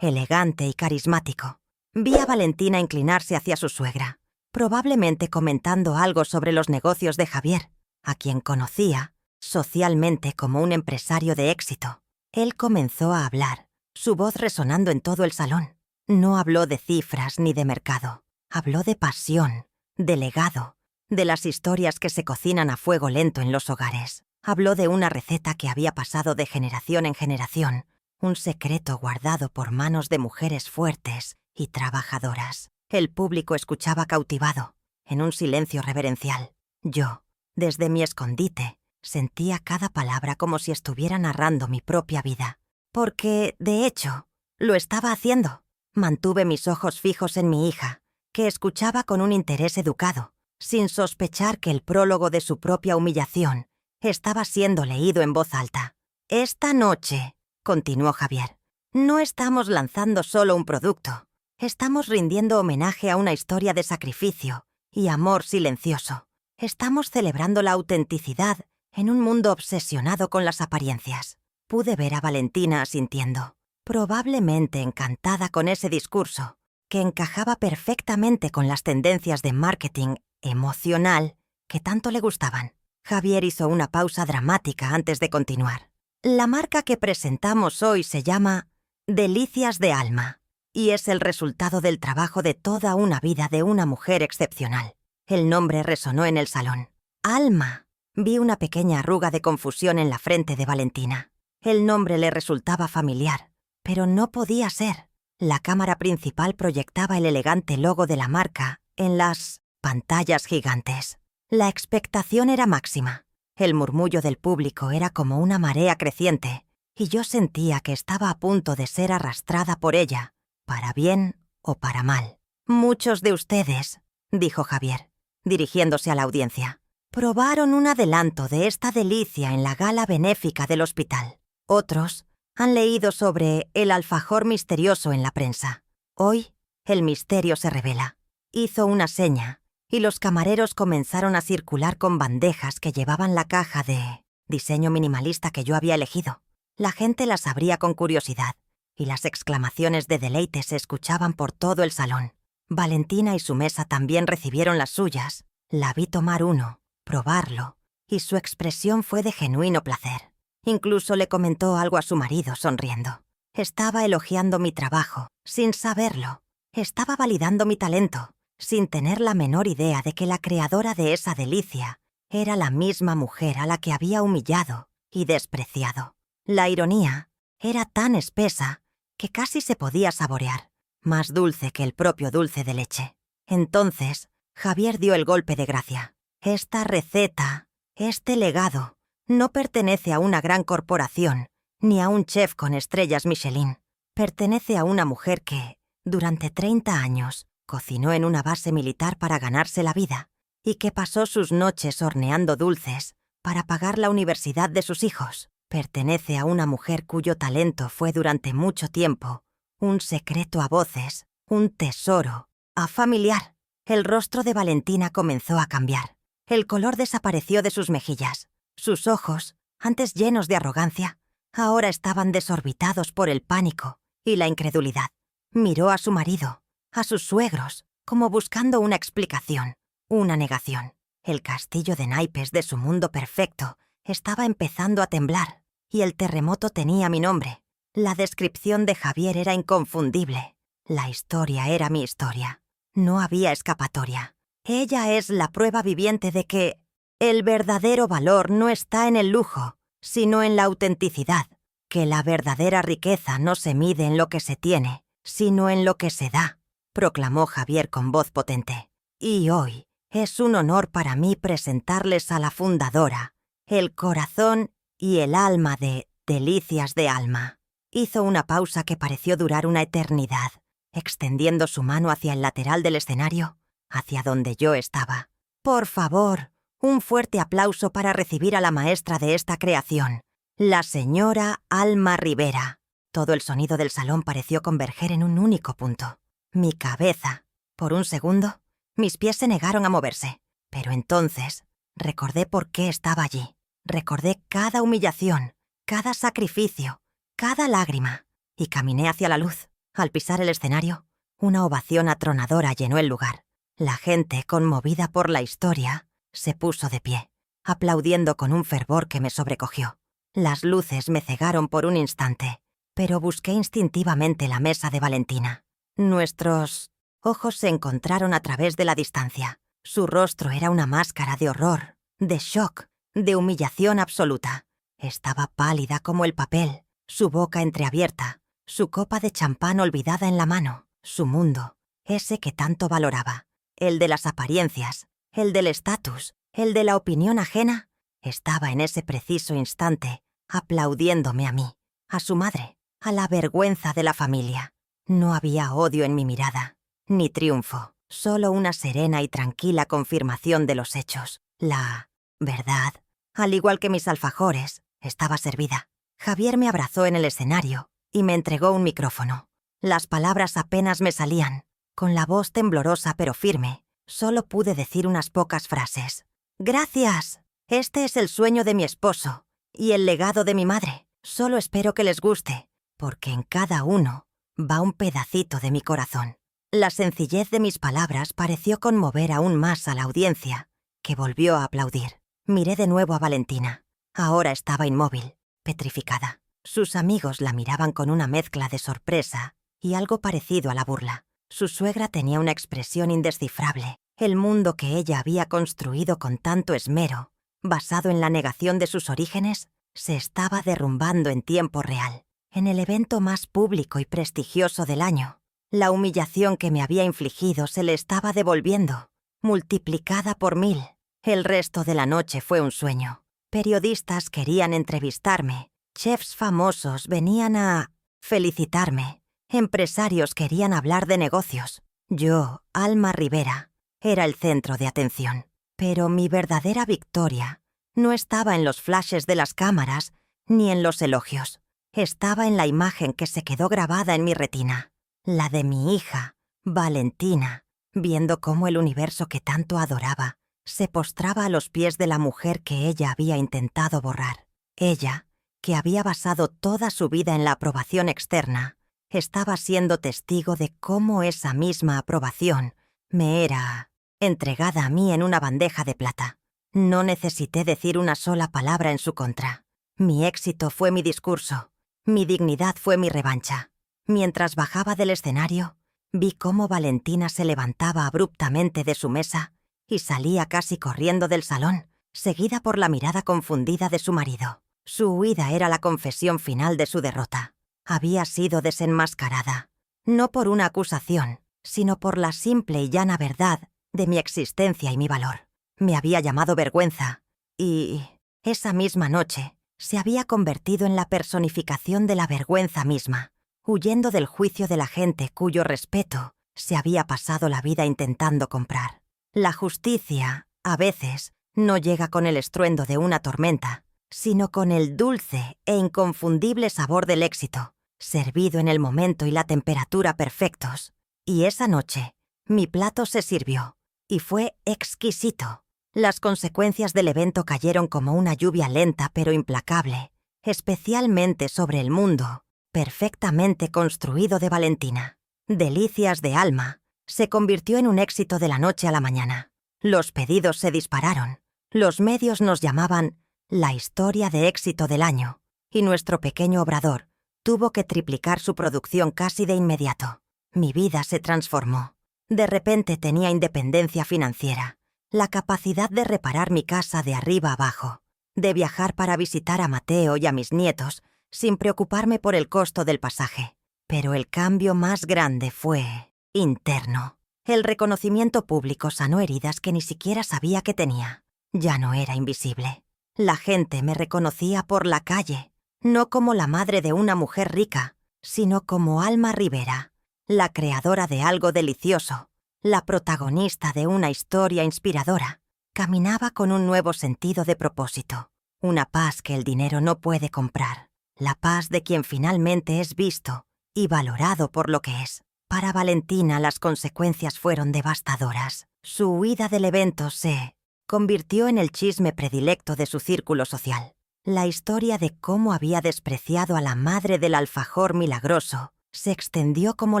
elegante y carismático. Vi a Valentina inclinarse hacia su suegra, probablemente comentando algo sobre los negocios de Javier, a quien conocía socialmente como un empresario de éxito. Él comenzó a hablar, su voz resonando en todo el salón. No habló de cifras ni de mercado. Habló de pasión, de legado, de las historias que se cocinan a fuego lento en los hogares. Habló de una receta que había pasado de generación en generación, un secreto guardado por manos de mujeres fuertes y trabajadoras. El público escuchaba cautivado, en un silencio reverencial. Yo, desde mi escondite, sentía cada palabra como si estuviera narrando mi propia vida. Porque, de hecho, lo estaba haciendo. Mantuve mis ojos fijos en mi hija, que escuchaba con un interés educado, sin sospechar que el prólogo de su propia humillación estaba siendo leído en voz alta. Esta noche, continuó Javier, no estamos lanzando solo un producto, estamos rindiendo homenaje a una historia de sacrificio y amor silencioso. Estamos celebrando la autenticidad en un mundo obsesionado con las apariencias. Pude ver a Valentina asintiendo, probablemente encantada con ese discurso, que encajaba perfectamente con las tendencias de marketing emocional que tanto le gustaban. Javier hizo una pausa dramática antes de continuar. La marca que presentamos hoy se llama Delicias de Alma, y es el resultado del trabajo de toda una vida de una mujer excepcional. El nombre resonó en el salón. Alma. Vi una pequeña arruga de confusión en la frente de Valentina. El nombre le resultaba familiar, pero no podía ser. La cámara principal proyectaba el elegante logo de la marca en las pantallas gigantes. La expectación era máxima. El murmullo del público era como una marea creciente, y yo sentía que estaba a punto de ser arrastrada por ella, para bien o para mal. Muchos de ustedes, dijo Javier, dirigiéndose a la audiencia, probaron un adelanto de esta delicia en la gala benéfica del hospital. Otros han leído sobre el alfajor misterioso en la prensa. Hoy, el misterio se revela. Hizo una seña, y los camareros comenzaron a circular con bandejas que llevaban la caja de diseño minimalista que yo había elegido. La gente las abría con curiosidad, y las exclamaciones de deleite se escuchaban por todo el salón. Valentina y su mesa también recibieron las suyas. La vi tomar uno, probarlo, y su expresión fue de genuino placer. Incluso le comentó algo a su marido sonriendo. Estaba elogiando mi trabajo, sin saberlo. Estaba validando mi talento, sin tener la menor idea de que la creadora de esa delicia era la misma mujer a la que había humillado y despreciado. La ironía era tan espesa que casi se podía saborear, más dulce que el propio dulce de leche. Entonces, Javier dio el golpe de gracia. Esta receta, este legado, no pertenece a una gran corporación, ni a un chef con estrellas Michelin. Pertenece a una mujer que, durante 30 años, cocinó en una base militar para ganarse la vida y que pasó sus noches horneando dulces para pagar la universidad de sus hijos. Pertenece a una mujer cuyo talento fue durante mucho tiempo un secreto a voces, un tesoro, a familiar. El rostro de Valentina comenzó a cambiar. El color desapareció de sus mejillas. Sus ojos, antes llenos de arrogancia, ahora estaban desorbitados por el pánico y la incredulidad. Miró a su marido, a sus suegros, como buscando una explicación, una negación. El castillo de naipes de su mundo perfecto estaba empezando a temblar, y el terremoto tenía mi nombre. La descripción de Javier era inconfundible. La historia era mi historia. No había escapatoria. Ella es la prueba viviente de que el verdadero valor no está en el lujo, sino en la autenticidad, que la verdadera riqueza no se mide en lo que se tiene, sino en lo que se da, proclamó Javier con voz potente. Y hoy es un honor para mí presentarles a la fundadora, el corazón y el alma de Delicias de Alma. Hizo una pausa que pareció durar una eternidad, extendiendo su mano hacia el lateral del escenario, hacia donde yo estaba. Por favor, un fuerte aplauso para recibir a la maestra de esta creación, la señora Alma Rivera. Todo el sonido del salón pareció converger en un único punto. Mi cabeza. Por un segundo, mis pies se negaron a moverse. Pero entonces, recordé por qué estaba allí. Recordé cada humillación, cada sacrificio, cada lágrima. Y caminé hacia la luz. Al pisar el escenario, una ovación atronadora llenó el lugar. La gente, conmovida por la historia, se puso de pie, aplaudiendo con un fervor que me sobrecogió. Las luces me cegaron por un instante, pero busqué instintivamente la mesa de Valentina. Nuestros ojos se encontraron a través de la distancia. Su rostro era una máscara de horror, de shock, de humillación absoluta. Estaba pálida como el papel, su boca entreabierta, su copa de champán olvidada en la mano, su mundo, ese que tanto valoraba, el de las apariencias, el del estatus, el de la opinión ajena, estaba en ese preciso instante aplaudiéndome a mí, a su madre, a la vergüenza de la familia. No había odio en mi mirada, ni triunfo, solo una serena y tranquila confirmación de los hechos. La verdad, al igual que mis alfajores, estaba servida. Javier me abrazó en el escenario y me entregó un micrófono. Las palabras apenas me salían. Con la voz temblorosa pero firme, solo pude decir unas pocas frases. «Gracias. Este es el sueño de mi esposo y el legado de mi madre. Solo espero que les guste, porque en cada uno va un pedacito de mi corazón». La sencillez de mis palabras pareció conmover aún más a la audiencia, que volvió a aplaudir. Miré de nuevo a Valentina. Ahora estaba inmóvil, petrificada. Sus amigos la miraban con una mezcla de sorpresa y algo parecido a la burla. Su suegra tenía una expresión indescifrable. El mundo que ella había construido con tanto esmero, basado en la negación de sus orígenes, se estaba derrumbando en tiempo real. En el evento más público y prestigioso del año, la humillación que me había infligido se le estaba devolviendo, multiplicada por 1000. El resto de la noche fue un sueño. Periodistas querían entrevistarme, chefs famosos venían a felicitarme, empresarios querían hablar de negocios. Yo, Alma Rivera, era el centro de atención. Pero mi verdadera victoria no estaba en los flashes de las cámaras ni en los elogios. Estaba en la imagen que se quedó grabada en mi retina, la de mi hija, Valentina, viendo cómo el universo que tanto adoraba se postraba a los pies de la mujer que ella había intentado borrar. Ella, que había basado toda su vida en la aprobación externa, estaba siendo testigo de cómo esa misma aprobación me era entregada a mí en una bandeja de plata. No necesité decir una sola palabra en su contra. Mi éxito fue mi discurso. Mi dignidad fue mi revancha. Mientras bajaba del escenario, vi cómo Valentina se levantaba abruptamente de su mesa y salía casi corriendo del salón, seguida por la mirada confundida de su marido. Su huida era la confesión final de su derrota. Había sido desenmascarada, no por una acusación, sino por la simple y llana verdad de mi existencia y mi valor. Me había llamado vergüenza y, esa misma noche, se había convertido en la personificación de la vergüenza misma, huyendo del juicio de la gente cuyo respeto se había pasado la vida intentando comprar. La justicia, a veces, no llega con el estruendo de una tormenta, sino con el dulce e inconfundible sabor del éxito, servido en el momento y la temperatura perfectos. Y esa noche, mi plato se sirvió, y fue exquisito. Las consecuencias del evento cayeron como una lluvia lenta pero implacable, especialmente sobre el mundo, perfectamente construido de Valentina. Delicias de Alma se convirtió en un éxito de la noche a la mañana. Los pedidos se dispararon. Los medios nos llamaban la historia de éxito del año, y nuestro pequeño obrador tuvo que triplicar su producción casi de inmediato. Mi vida se transformó. De repente tenía independencia financiera, la capacidad de reparar mi casa de arriba abajo, de viajar para visitar a Mateo y a mis nietos sin preocuparme por el costo del pasaje. Pero el cambio más grande fue interno. El reconocimiento público sanó heridas que ni siquiera sabía que tenía. Ya no era invisible. La gente me reconocía por la calle, no como la madre de una mujer rica, sino como Alma Rivera, la creadora de algo delicioso, la protagonista de una historia inspiradora. Caminaba con un nuevo sentido de propósito, una paz que el dinero no puede comprar, la paz de quien finalmente es visto y valorado por lo que es. Para Valentina las consecuencias fueron devastadoras. Su huida del evento se convirtió en el chisme predilecto de su círculo social. La historia de cómo había despreciado a la madre del alfajor milagroso se extendió como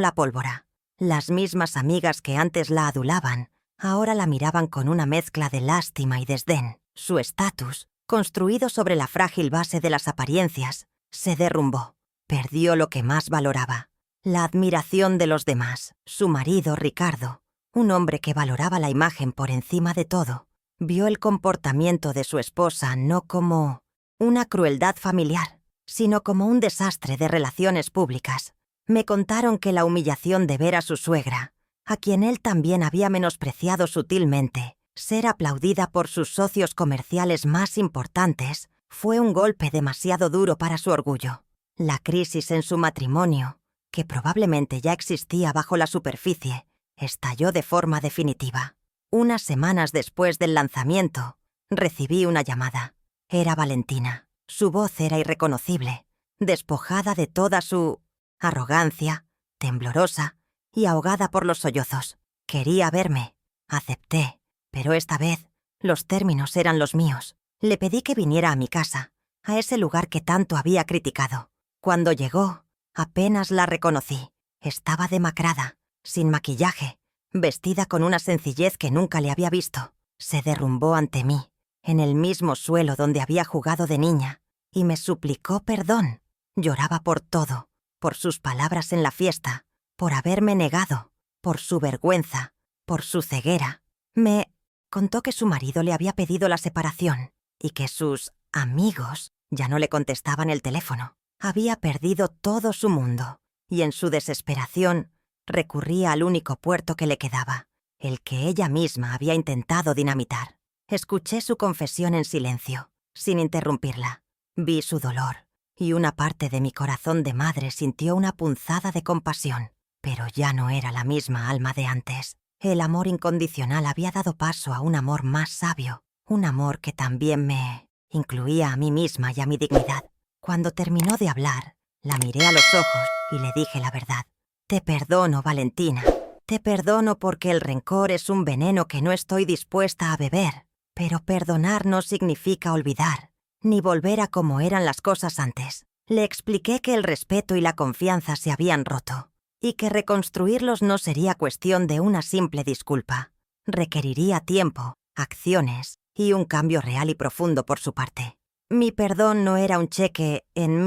la pólvora. Las mismas amigas que antes la adulaban, ahora la miraban con una mezcla de lástima y desdén. Su estatus, construido sobre la frágil base de las apariencias, se derrumbó. Perdió lo que más valoraba, la admiración de los demás. Su marido, Ricardo, un hombre que valoraba la imagen por encima de todo, vio el comportamiento de su esposa no como una crueldad familiar, sino como un desastre de relaciones públicas. Me contaron que la humillación de ver a su suegra, a quien él también había menospreciado sutilmente, ser aplaudida por sus socios comerciales más importantes, fue un golpe demasiado duro para su orgullo. La crisis en su matrimonio, que probablemente ya existía bajo la superficie, estalló de forma definitiva. Unas semanas después del lanzamiento, recibí una llamada. Era Valentina. Su voz era irreconocible, despojada de toda su arrogancia, temblorosa y ahogada por los sollozos. Quería verme. Acepté, pero esta vez los términos eran los míos. Le pedí que viniera a mi casa, a ese lugar que tanto había criticado. Cuando llegó, apenas la reconocí. Estaba demacrada, sin maquillaje, vestida con una sencillez que nunca le había visto. Se derrumbó ante mí, en el mismo suelo donde había jugado de niña, y me suplicó perdón. Lloraba por todo, por sus palabras en la fiesta, por haberme negado, por su vergüenza, por su ceguera. Me contó que su marido le había pedido la separación y que sus amigos ya no le contestaban el teléfono. Había perdido todo su mundo y en su desesperación recurría al único puerto que le quedaba, el que ella misma había intentado dinamitar. Escuché su confesión en silencio, sin interrumpirla. Vi su dolor, y una parte de mi corazón de madre sintió una punzada de compasión. Pero ya no era la misma Alma de antes. El amor incondicional había dado paso a un amor más sabio, un amor que también me incluía a mí misma y a mi dignidad. Cuando terminó de hablar, la miré a los ojos y le dije la verdad. Te perdono, Valentina. Te perdono porque el rencor es un veneno que no estoy dispuesta a beber. Pero perdonar no significa olvidar, ni volver a como eran las cosas antes. Le expliqué que el respeto y la confianza se habían roto, y que reconstruirlos no sería cuestión de una simple disculpa. Requeriría tiempo, acciones y un cambio real y profundo por su parte. Mi perdón no era un cheque en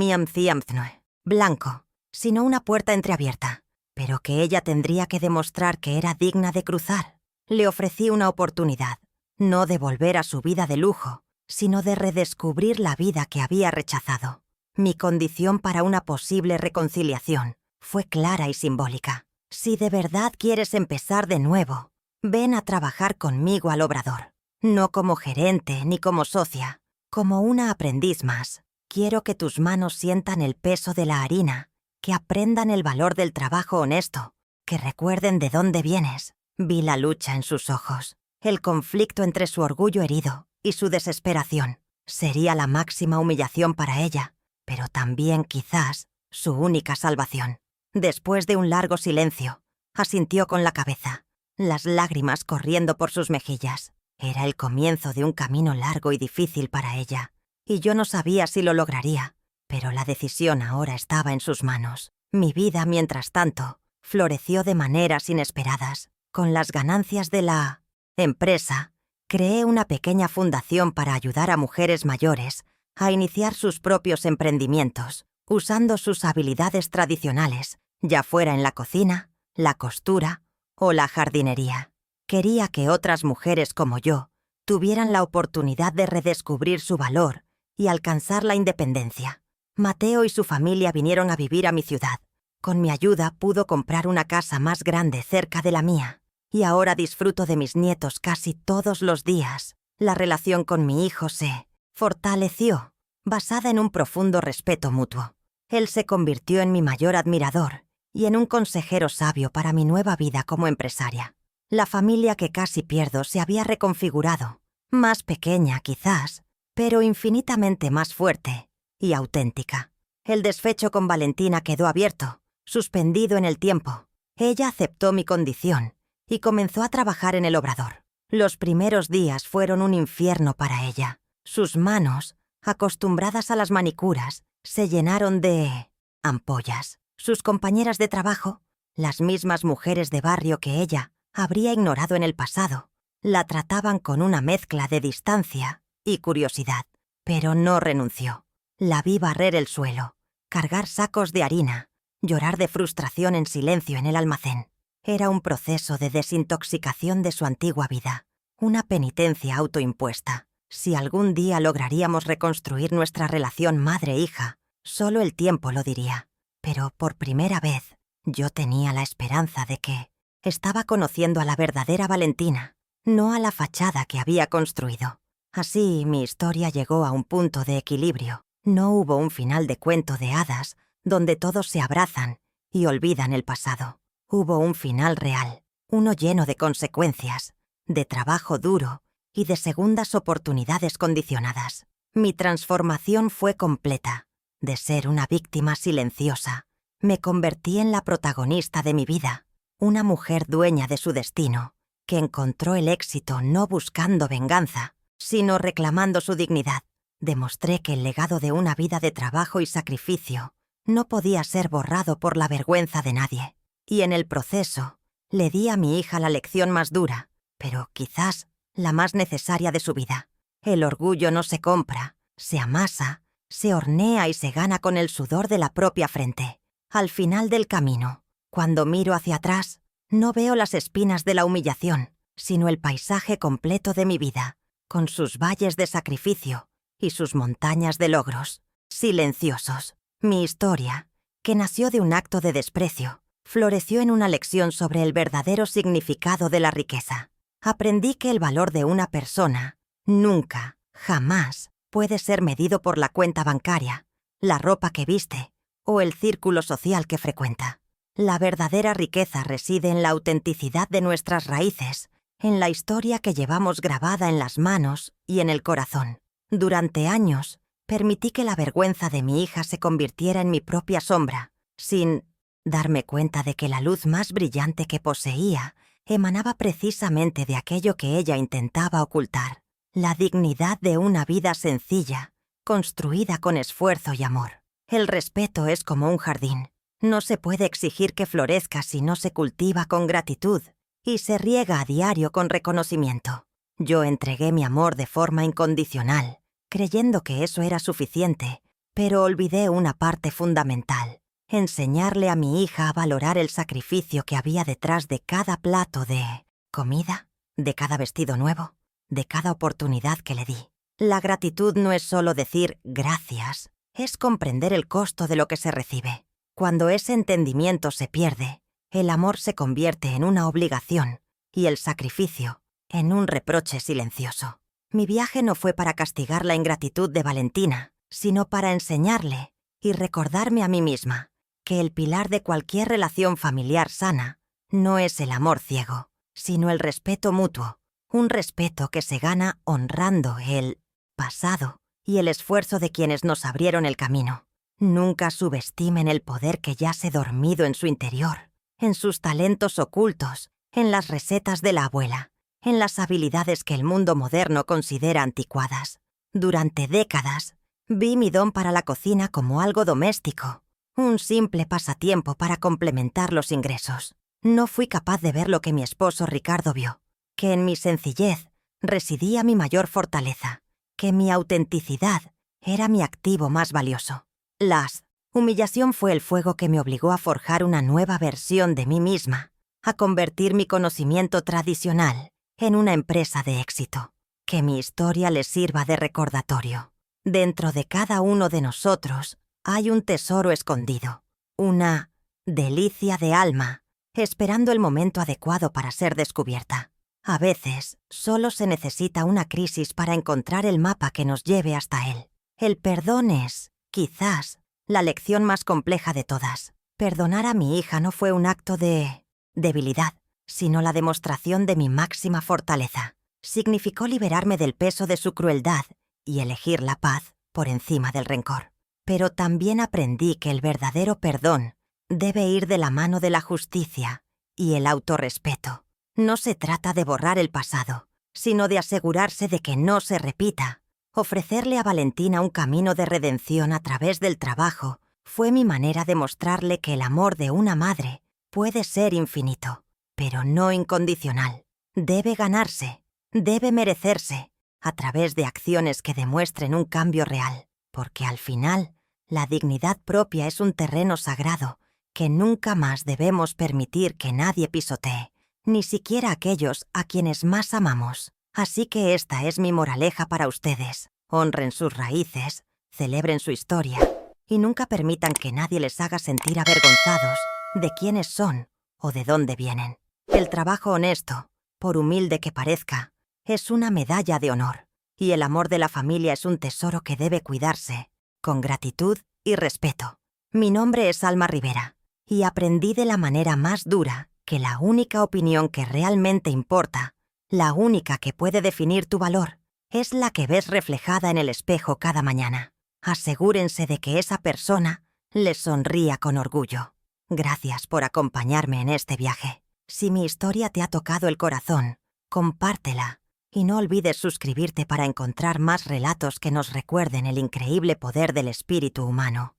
blanco, sino una puerta entreabierta, pero que ella tendría que demostrar que era digna de cruzar. Le ofrecí una oportunidad, no de volver a su vida de lujo, sino de redescubrir la vida que había rechazado. Mi condición para una posible reconciliación fue clara y simbólica. Si de verdad quieres empezar de nuevo, ven a trabajar conmigo al Obrador. No como gerente ni como socia, como una aprendiz más. Quiero que tus manos sientan el peso de la harina, que aprendan el valor del trabajo honesto, que recuerden de dónde vienes. Vi la lucha en sus ojos, el conflicto entre su orgullo herido y su desesperación. Sería la máxima humillación para ella, pero también, quizás, su única salvación. Después de un largo silencio, asintió con la cabeza, las lágrimas corriendo por sus mejillas. Era el comienzo de un camino largo y difícil para ella, y yo no sabía si lo lograría, pero la decisión ahora estaba en sus manos. Mi vida, mientras tanto, floreció de maneras inesperadas. Con las ganancias de la empresa, creé una pequeña fundación para ayudar a mujeres mayores a iniciar sus propios emprendimientos, usando sus habilidades tradicionales, ya fuera en la cocina, la costura o la jardinería. Quería que otras mujeres como yo tuvieran la oportunidad de redescubrir su valor y alcanzar la independencia. Mateo y su familia vinieron a vivir a mi ciudad. Con mi ayuda pudo comprar una casa más grande cerca de la mía, y ahora disfruto de mis nietos casi todos los días. La relación con mi hijo se fortaleció, basada en un profundo respeto mutuo. Él se convirtió en mi mayor admirador y en un consejero sabio para mi nueva vida como empresaria. La familia que casi pierdo se había reconfigurado, más pequeña quizás, pero infinitamente más fuerte y auténtica. El desfecho con Valentina quedó abierto, suspendido en el tiempo. Ella aceptó mi condición y comenzó a trabajar en el Obrador. Los primeros días fueron un infierno para ella. Sus manos, acostumbradas a las manicuras, se llenaron de ampollas. Sus compañeras de trabajo, las mismas mujeres de barrio que ella habría ignorado en el pasado, la trataban con una mezcla de distancia y curiosidad, pero no renunció. La vi barrer el suelo, cargar sacos de harina, llorar de frustración en silencio en el almacén. Era un proceso de desintoxicación de su antigua vida, una penitencia autoimpuesta. Si algún día lograríamos reconstruir nuestra relación madre-hija, solo el tiempo lo diría. Pero por primera vez, yo tenía la esperanza de que estaba conociendo a la verdadera Valentina, no a la fachada que había construido. Así, mi historia llegó a un punto de equilibrio. No hubo un final de cuento de hadas donde todos se abrazan y olvidan el pasado. Hubo un final real, uno lleno de consecuencias, de trabajo duro y de segundas oportunidades condicionadas. Mi transformación fue completa. De ser una víctima silenciosa, me convertí en la protagonista de mi vida, una mujer dueña de su destino, que encontró el éxito no buscando venganza, sino reclamando su dignidad. Demostré que el legado de una vida de trabajo y sacrificio no podía ser borrado por la vergüenza de nadie. Y en el proceso, le di a mi hija la lección más dura, pero quizás la más necesaria de su vida. El orgullo no se compra, se amasa, se hornea y se gana con el sudor de la propia frente. Al final del camino, cuando miro hacia atrás, no veo las espinas de la humillación, sino el paisaje completo de mi vida, con sus valles de sacrificio y sus montañas de logros, silenciosos. Mi historia, que nació de un acto de desprecio, floreció en una lección sobre el verdadero significado de la riqueza. Aprendí que el valor de una persona nunca, jamás, puede ser medido por la cuenta bancaria, la ropa que viste o el círculo social que frecuenta. La verdadera riqueza reside en la autenticidad de nuestras raíces, en la historia que llevamos grabada en las manos y en el corazón. Durante años, permití que la vergüenza de mi hija se convirtiera en mi propia sombra, sin darme cuenta de que la luz más brillante que poseía emanaba precisamente de aquello que ella intentaba ocultar, la dignidad de una vida sencilla, construida con esfuerzo y amor. El respeto es como un jardín. No se puede exigir que florezca si no se cultiva con gratitud y se riega a diario con reconocimiento. Yo entregué mi amor de forma incondicional creyendo que eso era suficiente, pero olvidé una parte fundamental: enseñarle a mi hija a valorar el sacrificio que había detrás de cada plato de comida, de cada vestido nuevo, de cada oportunidad que le di. La gratitud no es solo decir gracias, es comprender el costo de lo que se recibe. Cuando ese entendimiento se pierde, el amor se convierte en una obligación y el sacrificio en un reproche silencioso. Mi viaje no fue para castigar la ingratitud de Valentina, sino para enseñarle y recordarme a mí misma que el pilar de cualquier relación familiar sana no es el amor ciego, sino el respeto mutuo, un respeto que se gana honrando el pasado y el esfuerzo de quienes nos abrieron el camino. Nunca subestimen el poder que yace dormido en su interior, en sus talentos ocultos, en las recetas de la abuela, en las habilidades que el mundo moderno considera anticuadas. Durante décadas, vi mi don para la cocina como algo doméstico, un simple pasatiempo para complementar los ingresos. No fui capaz de ver lo que mi esposo Ricardo vio, que en mi sencillez residía mi mayor fortaleza, que mi autenticidad era mi activo más valioso. La humillación fue el fuego que me obligó a forjar una nueva versión de mí misma, a convertir mi conocimiento tradicional en una empresa de éxito. Que mi historia les sirva de recordatorio. Dentro de cada uno de nosotros hay un tesoro escondido, una delicia de alma, esperando el momento adecuado para ser descubierta. A veces, solo se necesita una crisis para encontrar el mapa que nos lleve hasta él. El perdón es, quizás, la lección más compleja de todas. Perdonar a mi hija no fue un acto de debilidad, sino la demostración de mi máxima fortaleza. Significó liberarme del peso de su crueldad y elegir la paz por encima del rencor. Pero también aprendí que el verdadero perdón debe ir de la mano de la justicia y el autorrespeto. No se trata de borrar el pasado, sino de asegurarse de que no se repita. Ofrecerle a Valentina un camino de redención a través del trabajo fue mi manera de mostrarle que el amor de una madre puede ser infinito, pero no incondicional. Debe ganarse, debe merecerse, a través de acciones que demuestren un cambio real, porque al final, la dignidad propia es un terreno sagrado que nunca más debemos permitir que nadie pisotee, ni siquiera aquellos a quienes más amamos. Así que esta es mi moraleja para ustedes: honren sus raíces, celebren su historia y nunca permitan que nadie les haga sentir avergonzados de quiénes son o de dónde vienen. El trabajo honesto, por humilde que parezca, es una medalla de honor, y el amor de la familia es un tesoro que debe cuidarse con gratitud y respeto. Mi nombre es Alma Rivera, y aprendí de la manera más dura que la única opinión que realmente importa, la única que puede definir tu valor, es la que ves reflejada en el espejo cada mañana. Asegúrense de que esa persona les sonría con orgullo. Gracias por acompañarme en este viaje. Si mi historia te ha tocado el corazón, compártela y no olvides suscribirte para encontrar más relatos que nos recuerden el increíble poder del espíritu humano.